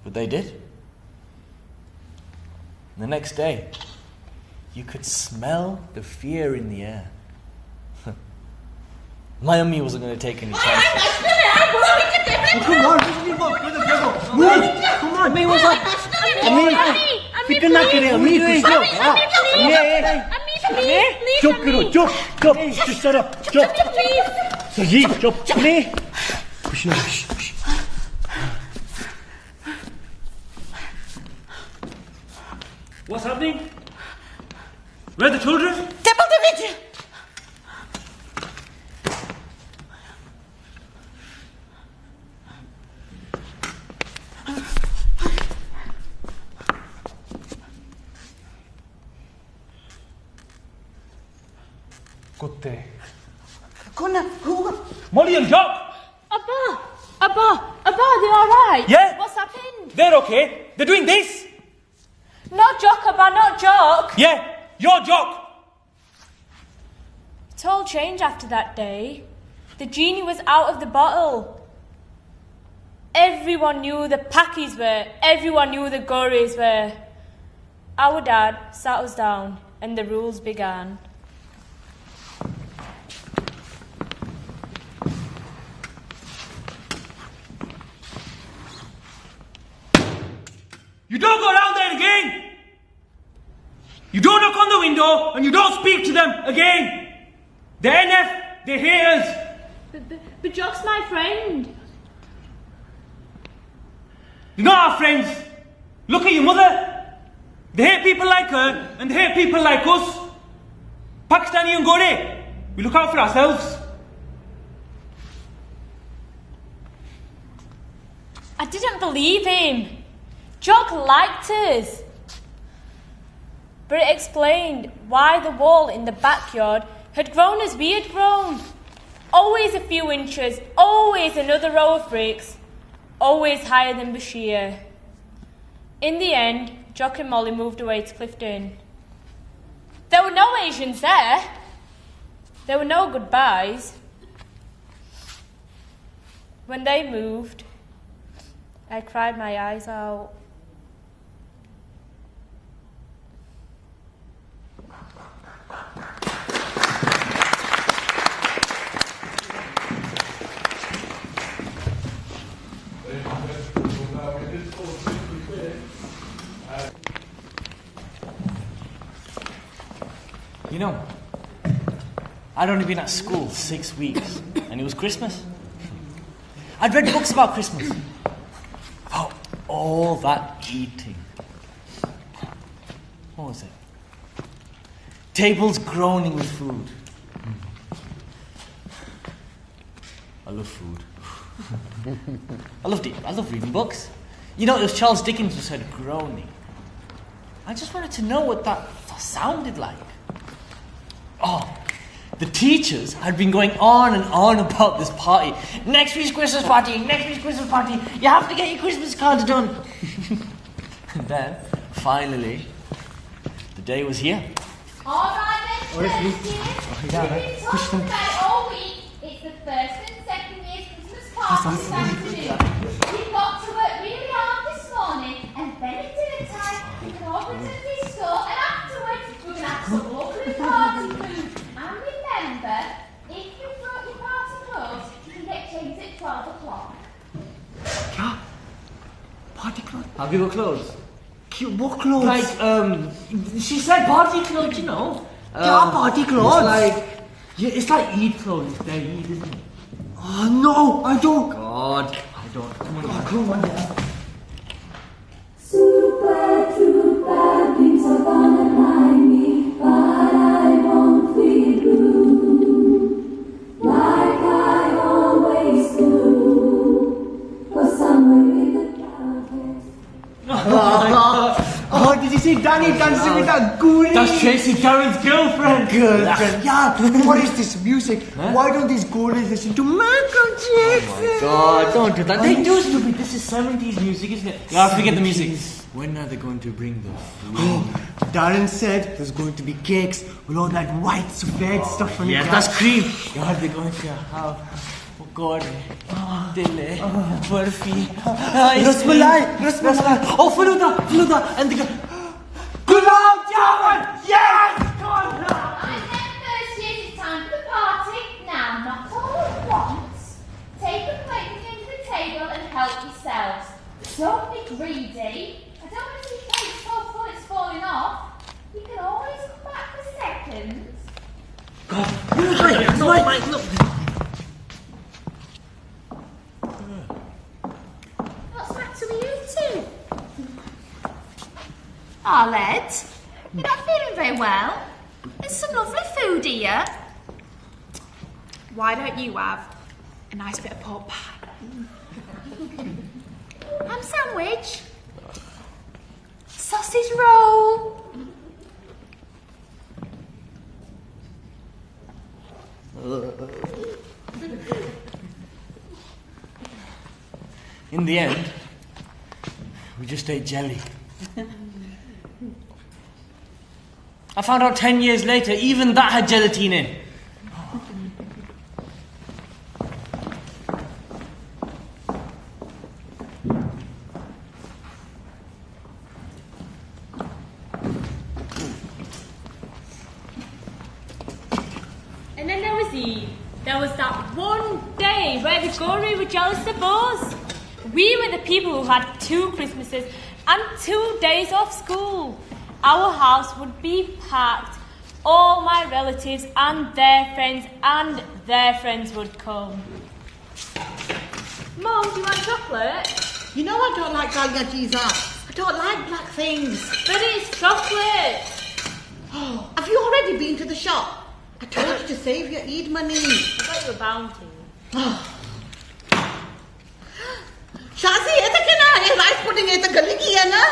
Speaker 1: But they did. And the next day, you could smell the fear in the air. My mummy wasn't going to take any chances.
Speaker 4: Come on, move! Come on, Ami, what's up? Ami, fikr na kare, Ami, kuch no. Chup karo, chup, just shut up, chup. Sahi, chup, Ami. Kuch no, shh.
Speaker 7: What's happening? Where are the children?
Speaker 2: Table de vich.
Speaker 7: Kutte.
Speaker 2: Kona, who?
Speaker 7: Molly and Jock!
Speaker 5: Abba, they're alright?
Speaker 7: Yeah?
Speaker 5: What's happened?
Speaker 7: They're okay. They're doing this.
Speaker 5: Not Jock, Abba, not Jock.
Speaker 7: Yeah, you're Jock.
Speaker 5: It all changed after that day. The genie was out of the bottle. Everyone knew the Pakis were. Everyone knew the Gories were. Our dad sat us down and the rules began.
Speaker 7: You don't go down there again. You don't knock on the window and you don't speak to them again. They're NF, they're haters.
Speaker 5: But Jock's my friend.
Speaker 7: They're not our friends. Look at your mother. They hate people like her and they hate people like us. Pakistani and Gore, we look out for ourselves.
Speaker 5: I didn't believe him. Jock liked us. But it explained why the wall in the backyard had grown as we had grown. Always a few inches, always another row of bricks, always higher than Bashir. In the end, Jock and Molly moved away to Clifton. There were no Asians there. There were no goodbyes. When they moved, I cried my eyes out.
Speaker 1: You know, I'd only been at school 6 weeks, and it was Christmas. I'd read books about Christmas. Oh, all that eating. What was it? Tables groaning with food. I love food. I love reading books. You know, it was Charles Dickens who said groaning. I just wanted to know what that sounded like. Oh, the teachers had been going on and on about this party. Next week's Christmas party, next week's Christmas party. You have to get your Christmas cards done. And then, finally, the day was here.
Speaker 11: Alright then, kids. We've been talking about all week. It's the first and second year's Christmas party this afternoon. We've got to work really hard this morning, and then at dinner time, we can open to this store, and afterwards, we're going to have some lovely party food. And remember, if you brought your party clothes, you can get changed at 12 o'clock.
Speaker 1: Yeah. Party clothes? Have you got clothes?
Speaker 4: What clothes?
Speaker 1: Like, she said party clothes, you know.
Speaker 4: Yeah, party clothes.
Speaker 1: It's like Eid clothes. They're Eid, isn't it?
Speaker 4: Oh, no, I don't.
Speaker 1: God, I don't. Come on,
Speaker 4: Come on, yeah.
Speaker 12: Super trooper, things are gonna line me, but I won't be blue, like I always do, for somewhere in the darkness.
Speaker 4: Oh, did you say Danny dancing with that goonie.
Speaker 1: That's Tracy Darren's girlfriend.
Speaker 4: Yeah, what is this music? Why don't these goalies listen to Michael Jackson?
Speaker 1: God, don't do that. They do, stupid. This is 70s music, isn't it? Yeah, forget the music.
Speaker 7: When are they going to bring the food?
Speaker 4: Darren said there's going to be cakes with all that white suffed stuff on it.
Speaker 1: Yeah, that's cream. What are they going to have? Pakode, dile, barfi,
Speaker 4: Rasmalai.
Speaker 1: Oh, faluda, and the gulab jamun. Yes! God,
Speaker 11: And then first years it's time for the party. Now, not all at once. Take a plate from the end of the table and help yourselves. Don't be greedy. I don't want to see plates so full it's falling off. You can always come back for seconds. What's the matter with you two? Arlette, you're not feeling very well. There's some lovely food here. Why don't you have a nice bit of pork pie? Ham sandwich. Sausage roll.
Speaker 1: In the end, we just ate jelly. I found out 10 years later, even that had gelatine in.
Speaker 5: And then there was Eve. There was that one day where the Gory were jealous of us. We were the people who had 2 Christmases and 2 days off school. Our house would be packed. All my relatives and their friends would come. Mum, do you want chocolate?
Speaker 2: You know I don't like Dahlia Jesus. I don't like black things.
Speaker 5: But it's chocolate.
Speaker 2: Oh, have you already been to the shop? I told you to save your Eid money.
Speaker 5: I got you a bounty.
Speaker 2: Shazi, ये तो क्या ना ये rice pudding ये तो गली की है ना?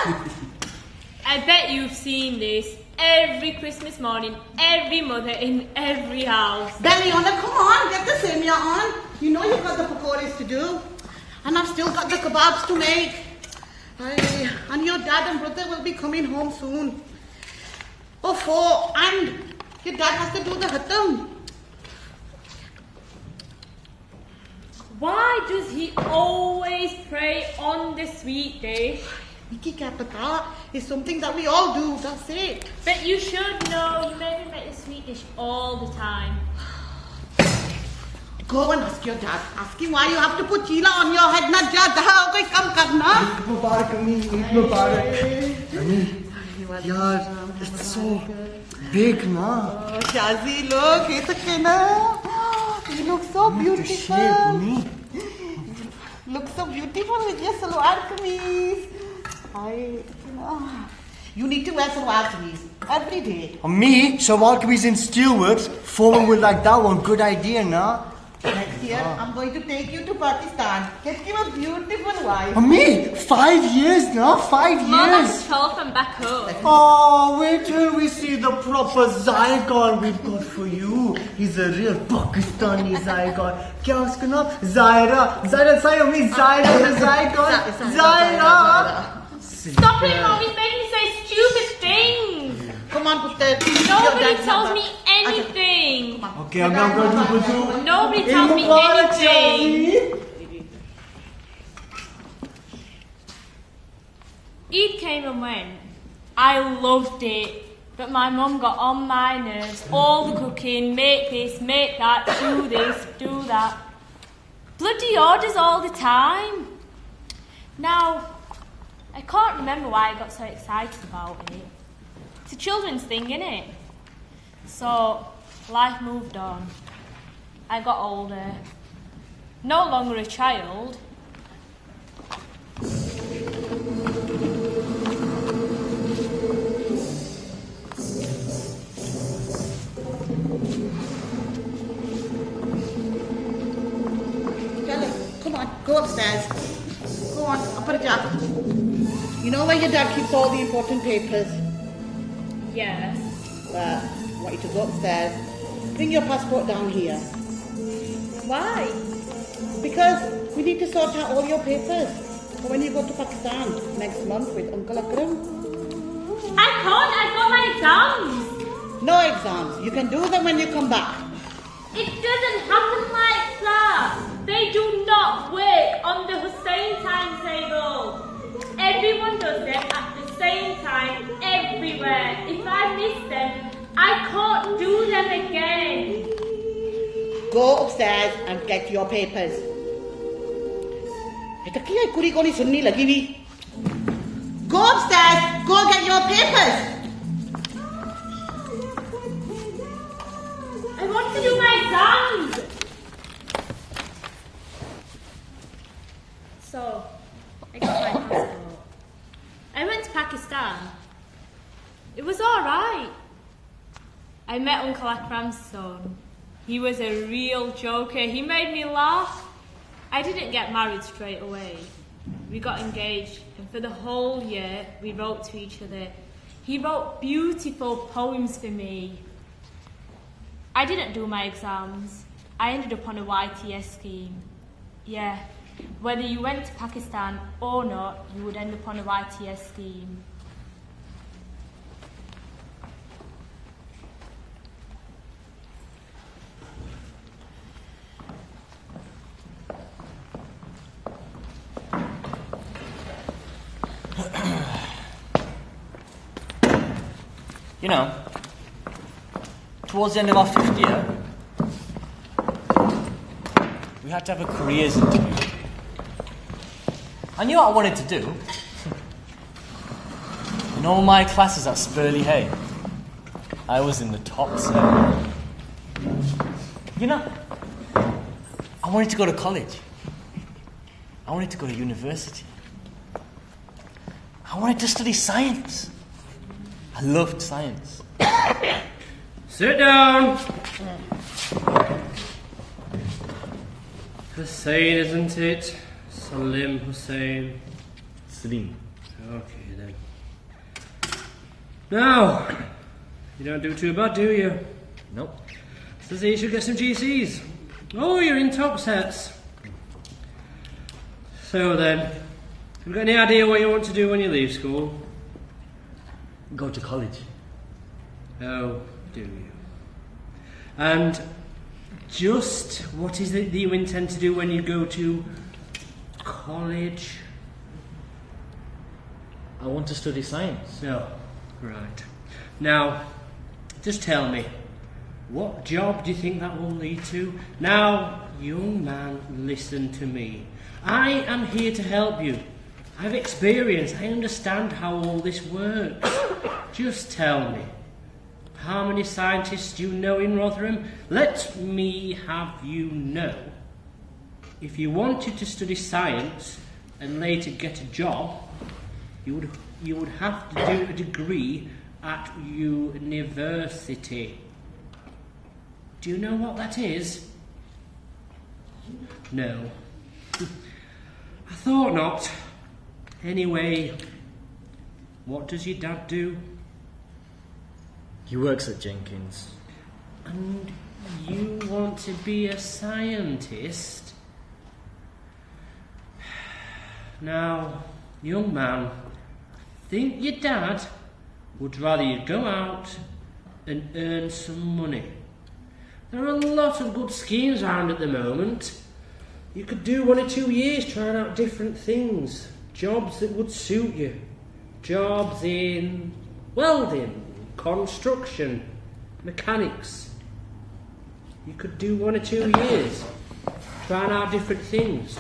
Speaker 5: I bet you've seen this every Christmas morning, every mother in every house.
Speaker 2: Belliona, come on, get the semia on. You know you've got the pakoras to do. And I've still got the kebabs to make. And your dad and brother will be coming home soon. And your dad has to do the hatam.
Speaker 5: Why does he always pray on the sweet day?
Speaker 2: Nikki Kapata is something that we all do, that's it.
Speaker 5: But you should know, you maybe make the sweet dish all the time.
Speaker 2: Go and ask your dad. Ask him why you have to put chila on your head. Na jada, koi kam karna.
Speaker 4: Eid Mubarak, Ammi. Eid Mubarak. Ammi, yaar, it's so big, na?
Speaker 2: Oh, Shazi, look, ye to kena. You look so beautiful. Look so beautiful with your salwar kameez. You need to wear salwar kameez every day.
Speaker 4: Me, salwar kameez in steelworks, forming with like that one, good idea, na?
Speaker 2: Next year, I'm going to take you to Pakistan. Get you a beautiful wife.
Speaker 4: Me, 5 years, na? 5 years.
Speaker 5: Mom has 12 from back home.
Speaker 4: Oh, wait till we see the proper zygon we've got for you. He's a real Pakistani zygon. Kya uska naam? Zaira. Say me, Zaira the zygon. Zaira.
Speaker 5: Stop it, Mom. He's making me say stupid things.
Speaker 2: Come on, Putter.
Speaker 5: Nobody tells me anything.
Speaker 4: Okay, I'm not going to do.
Speaker 5: Nobody tells me anything. Eid came and went. I loved it. But my mum got on my nerves. All the cooking, make this, make that, do this, do that. Bloody orders all the time. Now, I can't remember why I got so excited about it. It's a children's thing, innit? So, life moved on. I got older. No longer a child.
Speaker 2: Come on, go upstairs. Go on, upper jack. You know where your dad keeps all the important papers?
Speaker 5: Yes.
Speaker 2: I want you to go upstairs. Bring your passport down here.
Speaker 5: Why?
Speaker 2: Because we need to sort out all your papers for when you go to Pakistan next month with Uncle Akram.
Speaker 5: I can't, I've got my exams.
Speaker 2: No exams. You can do them when you come back.
Speaker 5: It doesn't happen like that. They do not work on the Hussein timetable. Everyone does them at the same time, everywhere. If I miss them, I can't do them again.
Speaker 2: Go upstairs and get your papers. Go upstairs, go get your papers.
Speaker 5: I want to do my exams. So, I got my passport. I went to Pakistan. It was alright. I met Uncle Akram's son. He was a real joker. He made me laugh. I didn't get married straight away. We got engaged, and for the whole year, we wrote to each other. He wrote beautiful poems for me. I didn't do my exams. I ended up on a YTS scheme. Yeah, whether you went to Pakistan or not, you would end up on a YTS scheme.
Speaker 1: You know, towards the end of our 5th year, we had to have a careers interview. I knew what I wanted to do. In all my classes at Spurley Hay, I was in the top 7. You know, I wanted to go to college. I wanted to go to university. I wanted to study science. I loved science.
Speaker 6: Sit down. Hussein, isn't it? Salim Hussein.
Speaker 1: Salim.
Speaker 6: Okay then. Now, you don't do too bad, do you?
Speaker 1: Nope.
Speaker 6: Says you should get some GCs. Oh, you're in top sets. So then, have you got any idea what you want to do when you leave school?
Speaker 1: Go to college.
Speaker 6: Oh, do you? And just what is it that you intend to do when you go to college?
Speaker 1: I want to study science.
Speaker 6: Oh, right. Now, just tell me, what job do you think that will lead to? Now, young man, listen to me. I am here to help you. I have experience. I understand how all this works. Just tell me, how many scientists do you know in Rotherham? Let me have you know. If you wanted to study science and later get a job, you would have to do a degree at university. Do you know what that is? No. I thought not. Anyway, what does your dad do?
Speaker 1: He works at Jenkins.
Speaker 6: And you want to be a scientist? Now, young man, I think your dad would rather you go out and earn some money. There are a lot of good schemes around at the moment. You could do 1 or 2 years trying out different things. Jobs that would suit you. Jobs in welding, construction, mechanics. You could do 1 or 2 years trying out different things.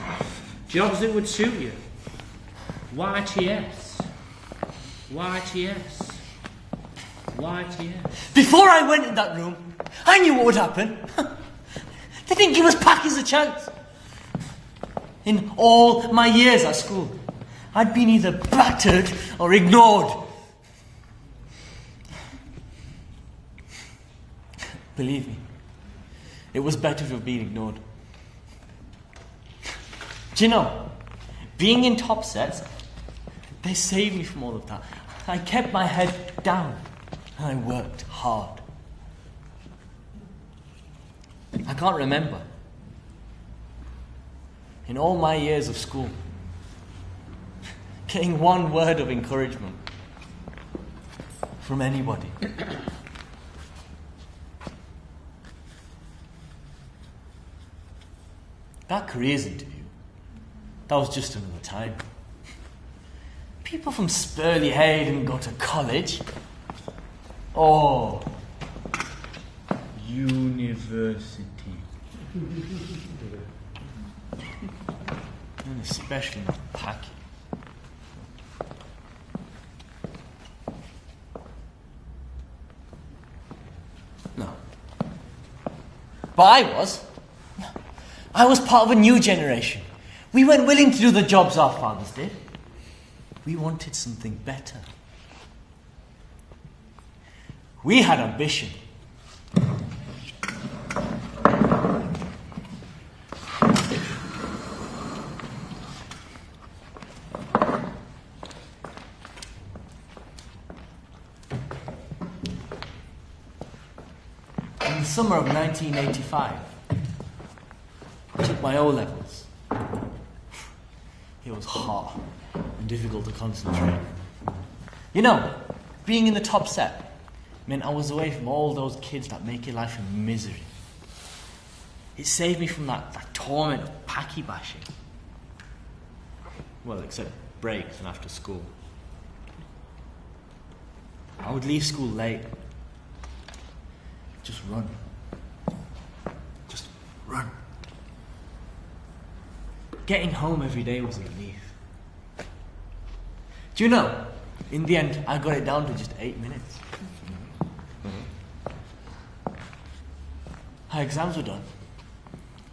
Speaker 6: Jobs that would suit you. YTS. YTS. YTS.
Speaker 1: Before I went in that room, I knew what would happen. They didn't give us Packies a chance. In all my years at school, I'd been either battered or ignored. Believe me, it was better to have been ignored. Do you know, being in top sets, they saved me from all of that. I kept my head down. I worked hard. I can't remember, in all my years of school, getting one word of encouragement from anybody. That careers interview, that was just another time. People from Spurley-Hay didn't go to college. Oh, university. And especially not packing. No. But I was part of a new generation. We weren't willing to do the jobs our fathers did. We wanted something better. We had ambition. In the summer of 1985, I took my O-levels. It was hot and difficult to concentrate. You know, being in the top set meant I was away from all those kids that make your life a misery. It saved me from that torment of packy bashing. Well, except breaks and after school. I would leave school late. Just run. Just run. Getting home every day was a relief. Do you know, in the end, I got it down to just 8 minutes. Our exams were done.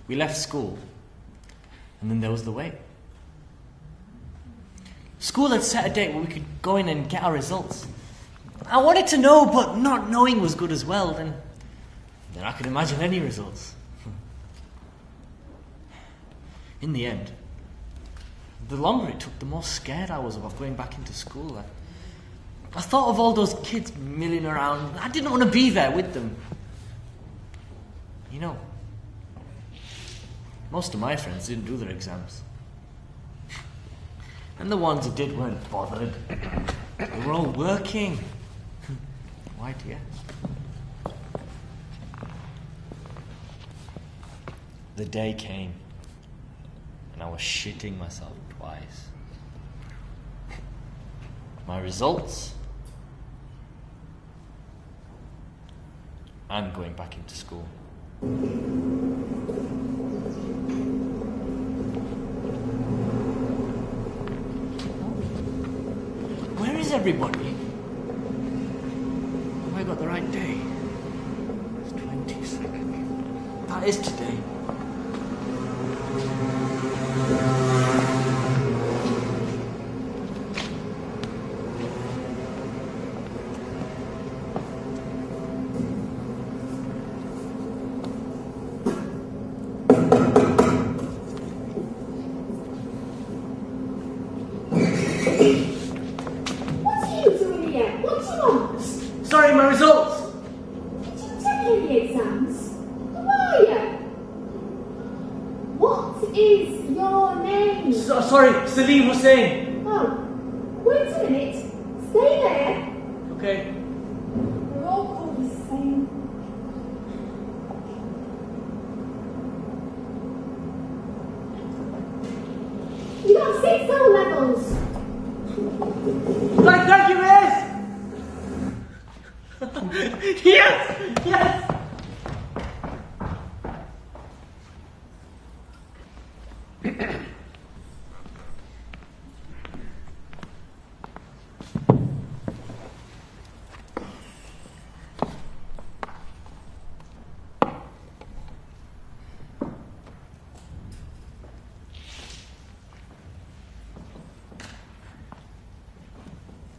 Speaker 1: We left school, and then there was the wait. School had set a date where we could go in and get our results. I wanted to know, but not knowing was good as well. Then I could imagine any results. In the end, the longer it took, the more scared I was about going back into school. I thought of all those kids milling around. I didn't want to be there with them. You know, most of my friends didn't do their exams. And the ones who did weren't bothered. They were all working. Why, dear? The day came, and I was shitting myself twice. My results, I'm going back into school. Where is everybody? Have I got the right day? It's 22nd. That is today. Sorry, my results!
Speaker 12: Did you take any exams? Who are you? What is your name?
Speaker 1: Sorry, Salim Hussain.
Speaker 12: Oh, wait a minute. Stay there.
Speaker 1: Okay.
Speaker 12: We're all called the same. You got 6 O-levels.
Speaker 1: Thank you, miss! Yes! Yes!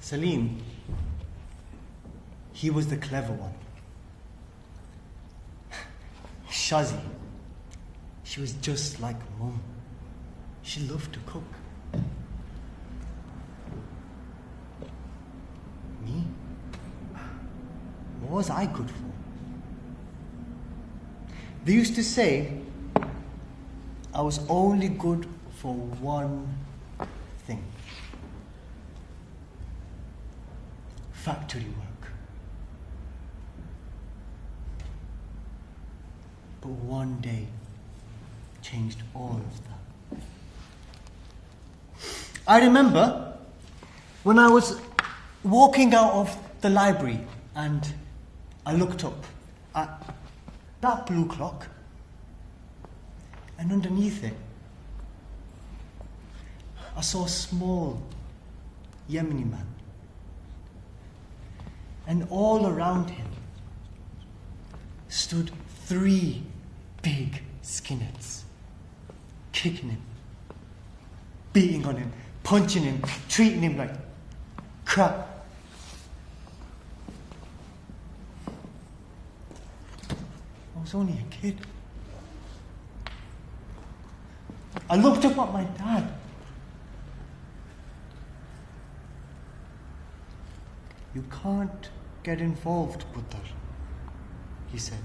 Speaker 4: Salim, he was the clever one. Shazi, she was just like Mum. She loved to cook. Me? was I good for? They used to say I was only good for one thing. Factory work. But one day changed all of that. I remember when I was walking out of the library and I looked up at that blue clock, and underneath it I saw a small Yemeni man, and all around him stood 3 big skinheads, kicking him, beating on him, punching him, treating him like crap. I was only a kid. I looked up at my dad. You can't get involved, Putter, he said.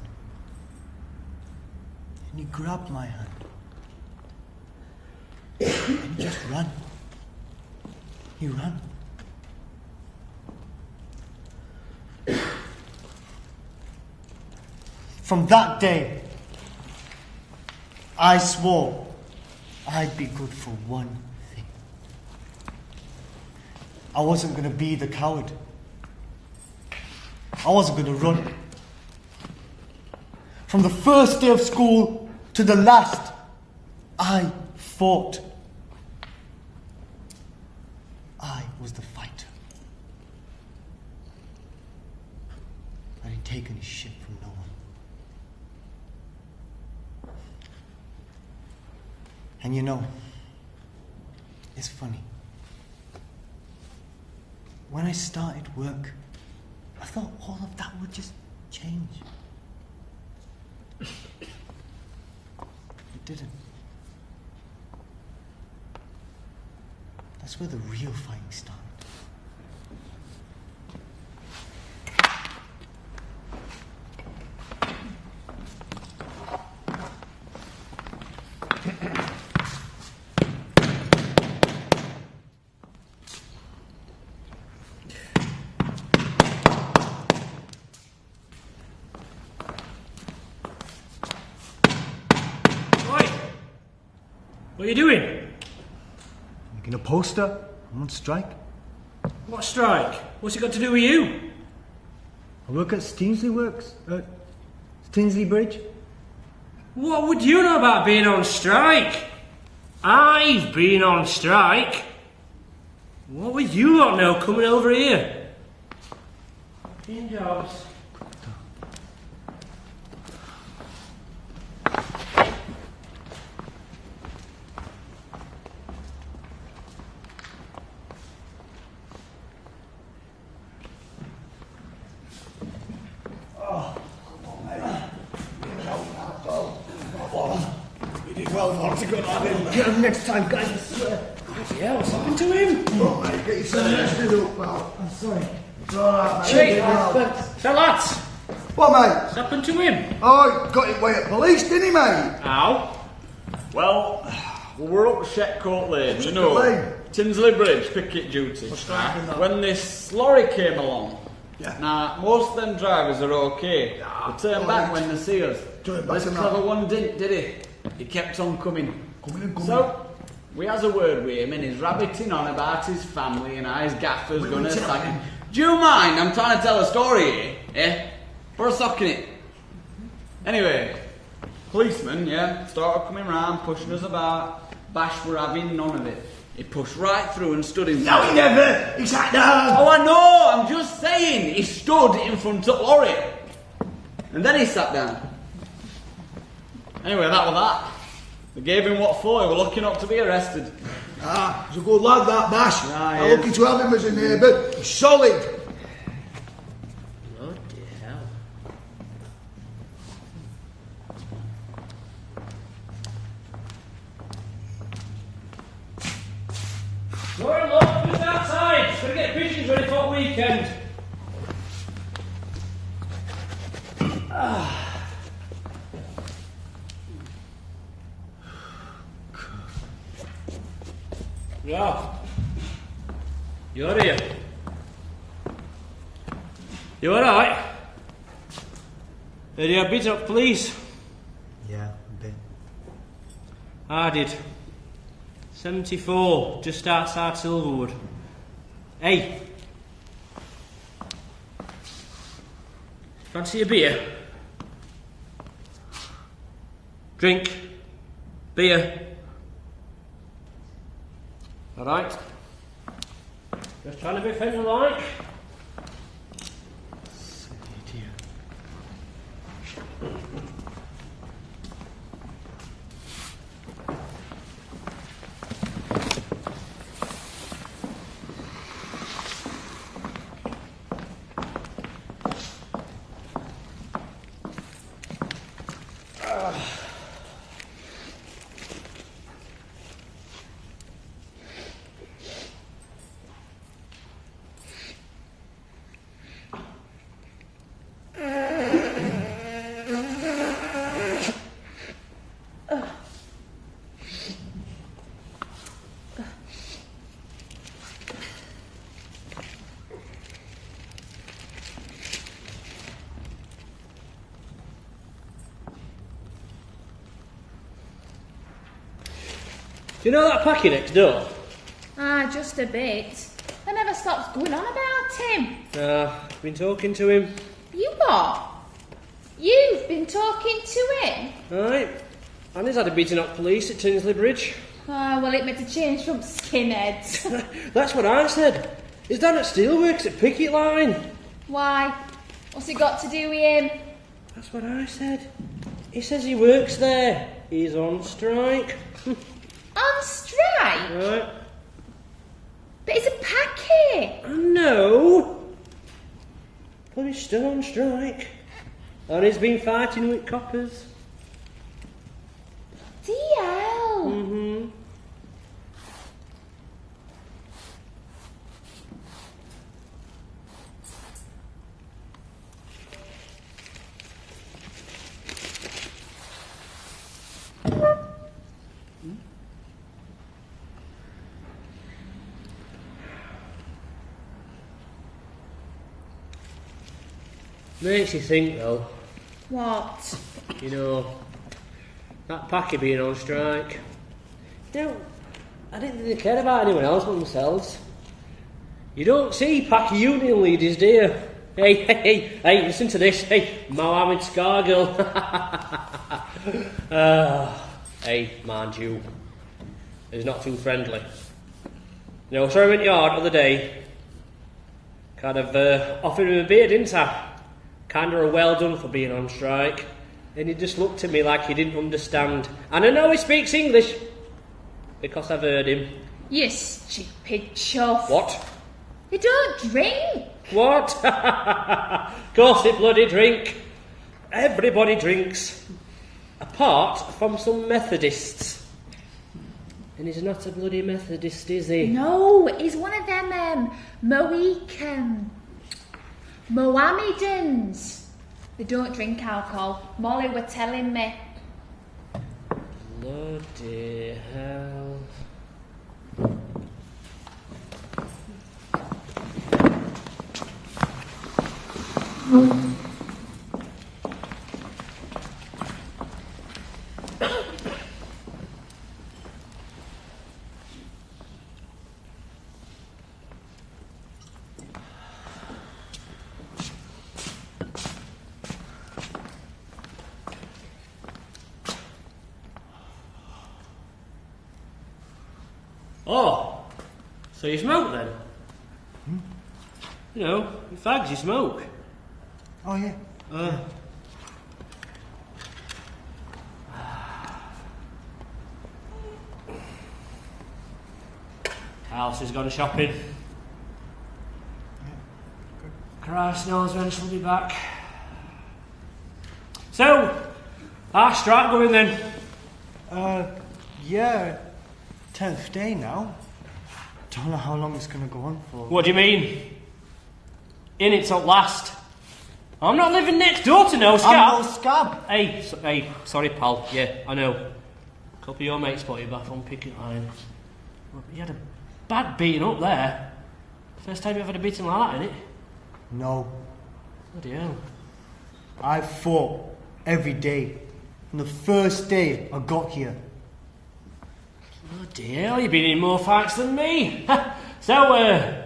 Speaker 4: And he grabbed my hand. And he just ran. He ran. From that day, I swore I'd be good for one thing. I wasn't going to be the coward. I wasn't going to run. From the first day of school to the last, I fought. I was the fighter. I didn't take any shit from no one. And you know, it's funny. When I started work, I thought all of that would just change. It didn't. That's where the real fighting started.
Speaker 6: What are you doing?
Speaker 4: Making a poster. I'm on strike.
Speaker 6: What strike? What's it got to do with you?
Speaker 4: I work at Steensley Works. Steensley Bridge.
Speaker 6: What would you know about being on strike? I've been on strike. What would you lot know coming over here? In jobs.
Speaker 4: Get him next time, guys, I swear.
Speaker 6: Yeah, what's happened to him?
Speaker 13: Oh, mate, get yourself rested up, pal.
Speaker 4: I'm sorry.
Speaker 13: It's alright, mate.
Speaker 6: Lads,
Speaker 13: What, mate?
Speaker 6: what's happened to him?
Speaker 13: Oh, he got it way at police, didn't he, mate?
Speaker 6: How?
Speaker 14: Well, we're up Shetcourt Lane, you know,
Speaker 13: Lane?
Speaker 14: Tinsley Bridge, picket duty. When this lorry came along, now, most of them drivers are okay. They turn back when they see us. This clever one didn't, did he? He kept on coming. So, we has a word with him and he's rabbiting on about his family and how his gaffer's gonna sack him. Do you mind? I'm trying to tell a story here, eh? For a socking it. Anyway, policeman, started coming round, pushing us about. Bash were having none of it. He pushed right through and stood in front.
Speaker 13: No, he never! He sat down!
Speaker 14: Oh, I know! I'm just saying! He stood in front of the lorry. And then he sat down. Anyway, that was that. They gave him what for. He was looking up to be arrested.
Speaker 13: Ah, he's a good lad, that Bash.
Speaker 14: Yeah,
Speaker 13: I'm lucky to have him as a neighbour. He's solid.
Speaker 6: Bloody hell. Door locked, who's outside? Just gotta get pigeons ready for the weekend.
Speaker 3: Yeah. You're here. You alright? Did you a bit of police?
Speaker 4: Yeah, a bit.
Speaker 3: I did. 74, just outside Silverwood. Hey. Fancy a beer? Drink. Beer. Alright. Just trying to be friendly-like. Do you know that packy next door?
Speaker 11: Ah, just a bit. I never stops going on about him.
Speaker 3: I've been talking to him.
Speaker 11: You what? You've been talking to him?
Speaker 3: Right. And he's had a beating up police at Tinsley Bridge.
Speaker 11: Ah, well, it made a change from skinheads.
Speaker 3: That's what I said. He's down at Steelworks at Picket Line.
Speaker 11: Why? What's it got to do with him?
Speaker 3: That's what I said. He says he works there. He's on strike.
Speaker 11: On strike?
Speaker 3: Right.
Speaker 11: But it's a packet.
Speaker 3: No. But he's still on strike. And he's been fighting with coppers.
Speaker 11: DL.
Speaker 3: Mm-hmm. Makes you think though.
Speaker 11: What?
Speaker 3: You know, that packy being on strike. You know, I didn't think they cared about anyone else but themselves. You don't see packy union leaders, do you? Hey, listen to this. Hey, Mohammed Scargill. Hey, mind you, he's not too friendly. You know, so I went yard the other day. Kind of offered him a beer, didn't I? Kind of a well done for being on strike. And he just looked at me like he didn't understand. And I know he speaks English, because I've heard him.
Speaker 11: You stupid chuff.
Speaker 3: What?
Speaker 11: You don't drink.
Speaker 3: What? Of course they bloody drink. Everybody drinks. Apart from some Methodists. And he's not a bloody Methodist, is he?
Speaker 11: No, he's one of them Mohammedans. They don't drink alcohol. Molly were telling me.
Speaker 3: Bloody hell. Oh, so you smoke then? You know, fags you smoke.
Speaker 4: Oh, yeah.
Speaker 3: Alice has gone shopping. Christ knows when she'll be back. So, how's strike going then?
Speaker 4: Yeah. 10th day now. Don't know how long it's going to go on for.
Speaker 3: What do you mean? In it till last. I'm not living next door to no scab.
Speaker 4: I'm no scab.
Speaker 3: Hey, sorry pal, yeah, I know. A couple of your mates put you back on picket line. Well, you had a bad beating up there. First time you've had a beating like that, innit?
Speaker 4: No.
Speaker 3: Bloody hell.
Speaker 4: I fought every day. From the first day I got here.
Speaker 3: Bloody hell, you've been in more fights than me. So,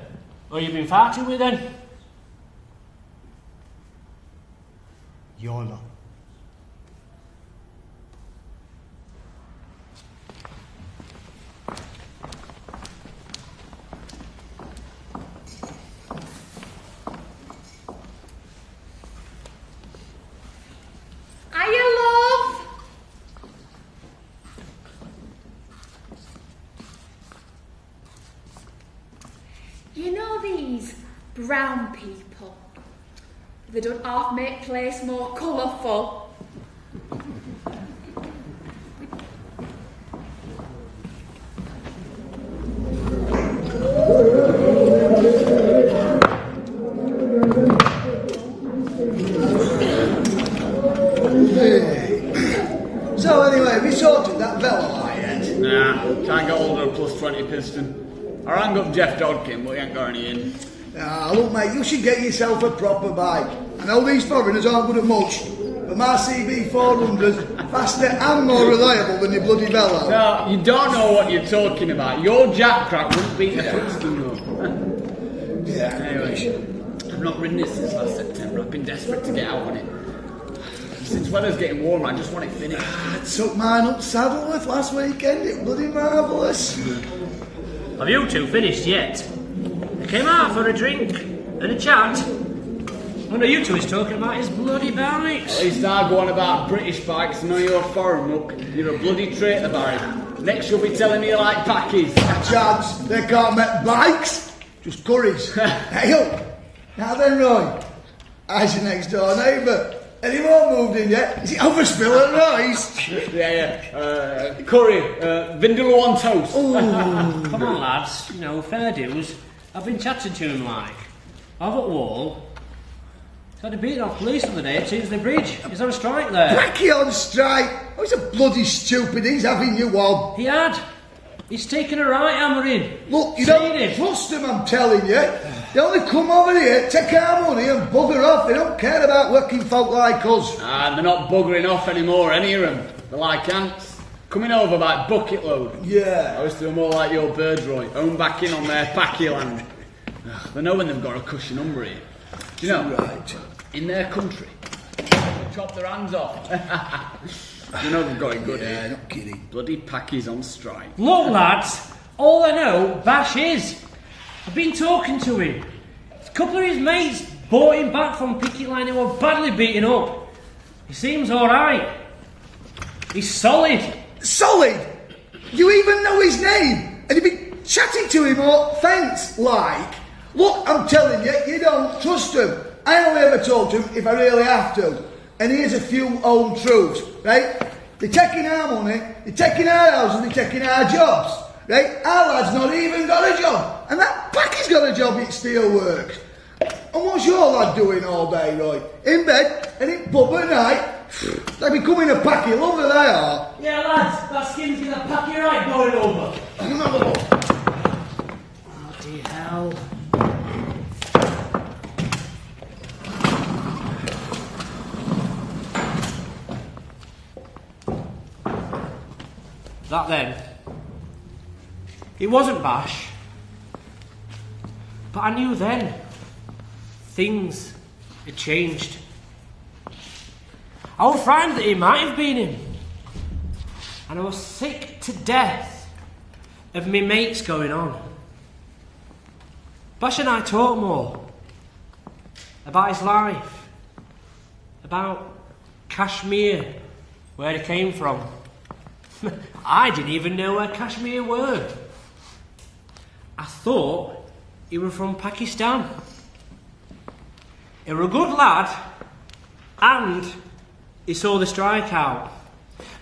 Speaker 3: who you been fighting with then?
Speaker 4: Your lot.
Speaker 11: Hiya, love. You know these brown people? They don't half make place more colourful.
Speaker 13: So anyway, have you sorted that Vela yet?
Speaker 14: Nah, can't get hold of a plus 20 piston. I rang up Jeff Dodkin, but he ain't got any in.
Speaker 13: Ah, look mate, you should get yourself a proper bike. I know these foreigners aren't good at much, but my CB400's faster and more reliable than your bloody Vela.
Speaker 14: No, you don't know what you're talking about. Your jack crap wouldn't beat the piston though.
Speaker 13: Yeah.
Speaker 14: Anyway, I've not ridden it since last September. I've been desperate to get out on it. Since weather's getting warmer, I just want it finished.
Speaker 13: I took mine up Saddleworth last weekend, it was bloody marvellous.
Speaker 3: Have you two finished yet? I came out for a drink and a chat. One of you two is talking about his bloody bikes.
Speaker 14: At least I go on about British bikes and know you're foreign, look. You're a bloody traitor, Barry. Next you'll be telling me you like packies.
Speaker 13: Chads, they can't make bikes, just curries. Hey, yo, now then, Roy, how's your next door neighbour? Any more moved in yet? Is it overspill and rice?
Speaker 14: Yeah. Curry, vindaloo on toast.
Speaker 3: Come on, lads. You know, fair dues. I've been chatting to him like. Over at Wall. He's had a beating off police the other day at Tinsley Bridge. He's on strike there.
Speaker 13: Cracky on strike? Oh, he's a bloody stupid. He's having you on.
Speaker 3: He had. He's taken a right hammer in.
Speaker 13: Look, you don't trust him, I'm telling you. They only come over here, take our money and bugger off. They don't care about working folk like us.
Speaker 14: Ah, they're not buggering off anymore, any of them. They're like ants. Coming over by bucket load.
Speaker 13: Yeah.
Speaker 14: I wish they were more like your birds, Roy. Own back in on their packy land. They know when they've got a cushy number here. Do you know?
Speaker 13: Right.
Speaker 14: In their country, they chop their hands off. You know they've got it good here.
Speaker 13: Not kidding.
Speaker 14: Bloody packies on strike.
Speaker 3: Look, lads. All I know, Bash is. I've been talking to him. A couple of his mates brought him back from picket line and were badly beaten up. He seems alright. He's solid.
Speaker 13: Solid? You even know his name? And you've been chatting to him all fence like? Look, I'm telling you, you don't trust him. I only ever talk to him if I really have to. And here's a few home truths, right? They're taking our money, they're taking our houses, they're taking our jobs, right? Our lad's not even got a job. And that packy's got a job at Steelworks. And what's your lad doing all day, Roy? In bed and in pub at night? They're becoming a packy lover, they are.
Speaker 3: Yeah, lads, that skin's gonna pack you right going over.
Speaker 13: Another one.
Speaker 3: Bloody hell. That then, it wasn't Bash, but I knew then things had changed. I was frightened that it might have been him, and I was sick to death of me mates going on. Bash and I talked more about his life, about Kashmir, where he came from. I didn't even know where Kashmir were. I thought he was from Pakistan. He was a good lad, and he saw the strike out.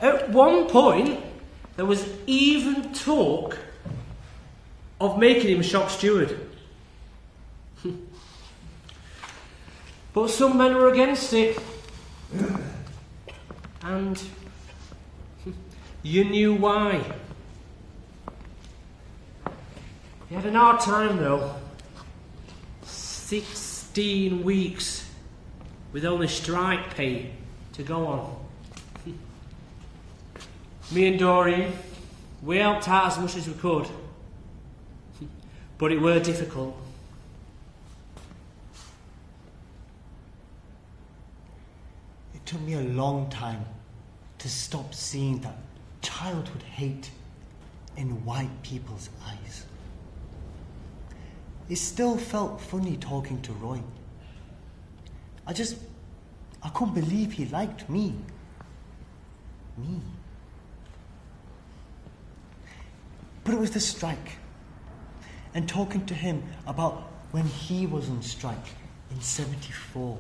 Speaker 3: At one point, there was even talk of making him shop steward. But some men were against it. And you knew why. He had an hard time though. 16 weeks with only strike pay to go on. Me and Doreen, we helped out as much as we could. But it were difficult.
Speaker 4: It took me a long time to stop seeing that childhood hate in white people's eyes. It still felt funny talking to Roy. I couldn't believe he liked me. Me. But it was the strike. And talking to him about when he was on strike in 74.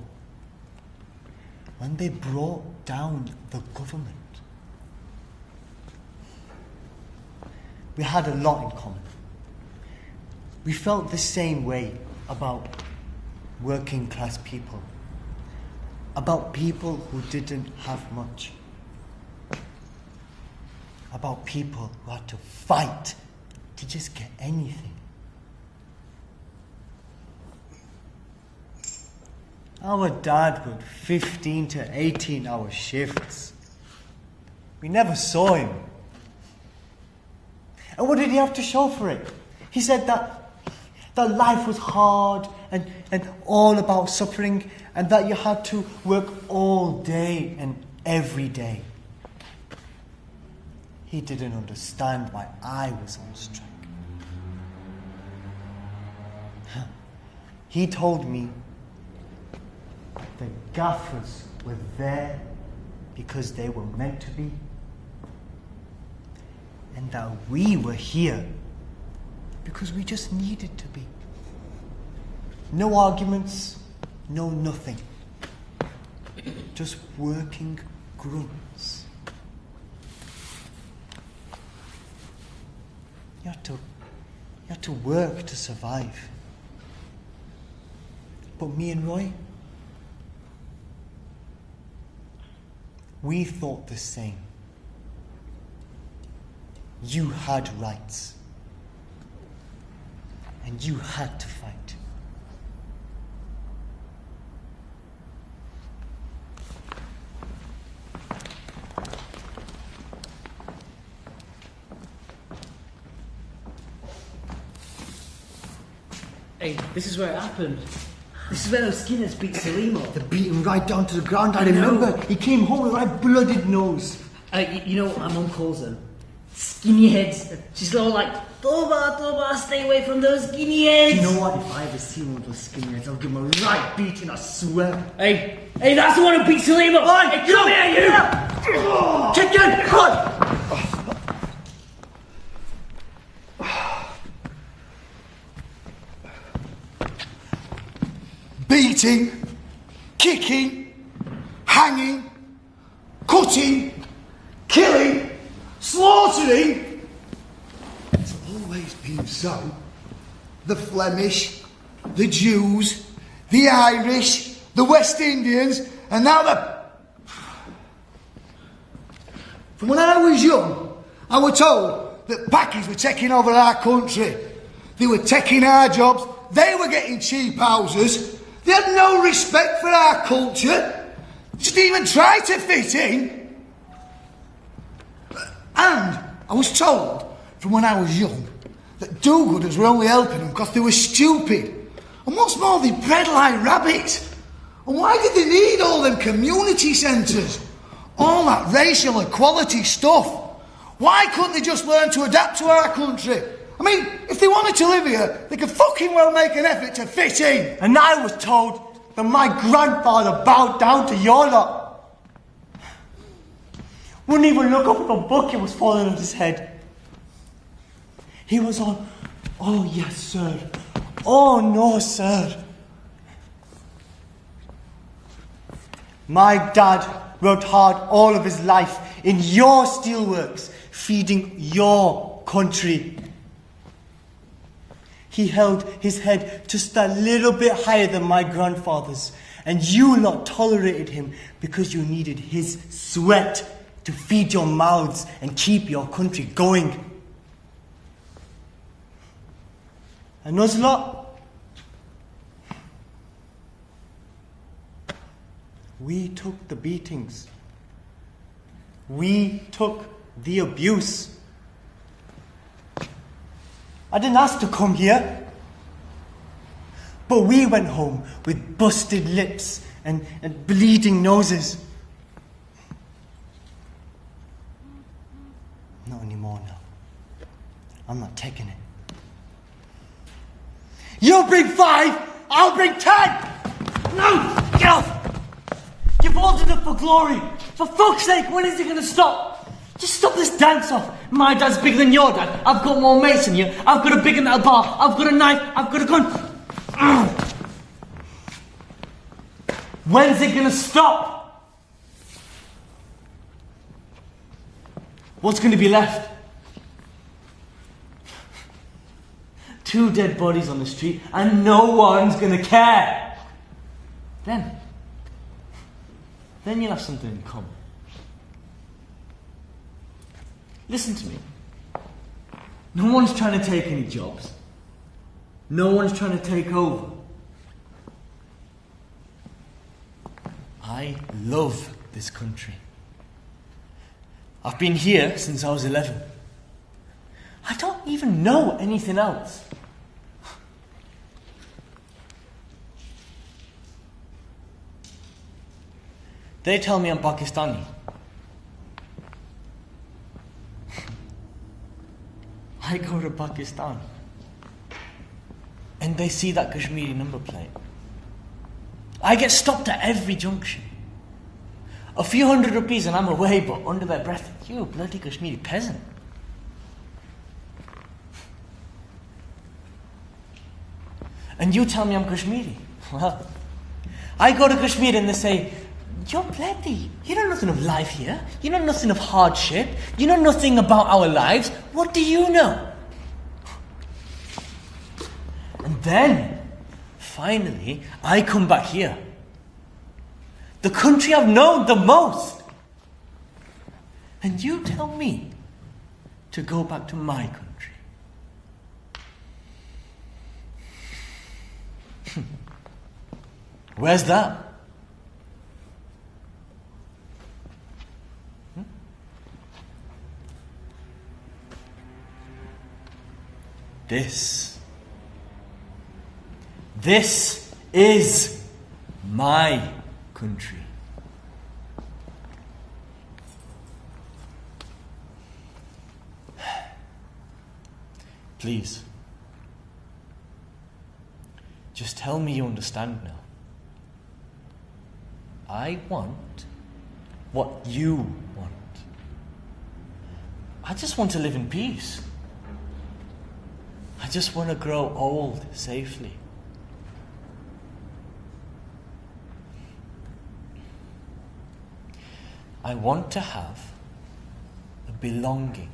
Speaker 4: When they brought down the government. We had a lot in common. We felt the same way about working class people. About people who didn't have much. About people who had to fight to just get anything. Our dad worked 15 to 18 hour shifts. We never saw him. And what did he have to show for it? He said that life was hard and all about suffering, and that you had to work all day and every day. He didn't understand why I was on strike. He told me the gaffers were there because they were meant to be, and that we were here because we just needed to be. No arguments, no nothing. Just working grunts. You had to work to survive. But me and Roy, we thought the same. You had rights. And you had to fight.
Speaker 6: Hey, this is where it happened. This is where those Skinners beat Salimo.
Speaker 4: They beat him right down to the ground. I remember. He came home with a blooded nose.
Speaker 6: You know what my mum calls them? Skinny heads. She's all like, Toba, stay away from those skinny heads.
Speaker 4: You know what? If I ever see one of those skinny heads, I'll give him a right beating, I swear.
Speaker 6: Hey, that's the one who beat Salimo. Hey, come here, you!
Speaker 4: Chicken, cut!
Speaker 13: Beating, kicking, hanging, cutting, killing, slaughtering. It's always been so. The Flemish, the Jews, the Irish, the West Indians, and now the... From when I was young, I was told that Pakis were taking over our country. They were taking our jobs. They were getting cheap houses. They had no respect for our culture. Just even try to fit in. And I was told from when I was young that do-gooders were only helping them because they were stupid. And what's more, they bred like rabbits. And why did they need all them community centres? All that racial equality stuff. Why couldn't they just learn to adapt to our country? I mean, if they wanted to live here, they could fucking well make an effort to fit in.
Speaker 4: And I was told that my grandfather bowed down to your lot. Wouldn't even look up if a bucket was falling on his head. He was on, oh yes, sir. Oh no, sir. My dad worked hard all of his life in your steelworks, feeding your country. He held his head just a little bit higher than my grandfather's, And you lot tolerated him because you needed his sweat to feed your mouths and keep your country going. And us lot, we took the beatings. We took the abuse. I didn't ask to come here. But we went home with busted lips and bleeding noses. Not anymore now. I'm not taking it. You bring 5, I'll bring 10! No! Get off! You've all done it for glory. For fuck's sake, when is it going to stop? Just stop this dance off. My dad's bigger than your dad. I've got more mates than you. I've got a bigger metal bar. I've got a knife. I've got a gun. When's it gonna stop? What's gonna be left? 2 dead bodies on the street and no one's gonna care. Then you'll have something in common. Listen to me. No one's trying to take any jobs. No one's trying to take over. I love this country. I've been here since I was 11. I don't even know anything else. They tell me I'm Pakistani. I go to Pakistan. And they see that Kashmiri number plate. I get stopped at every junction. A few hundred rupees and I'm away, but under their breath, you bloody Kashmiri peasant. And you tell me I'm Kashmiri. Well, I go to Kashmir and they say, you're bloody, you know nothing of life here. You know nothing of hardship. You know nothing about our lives. What do you know? And then, finally, I come back here. The country I've known the most. And you tell me to go back to my country. Where's that? This is my country. Please, just tell me you understand now. I want what you want. I just want to live in peace. I just want to grow old safely. I want to have a belonging.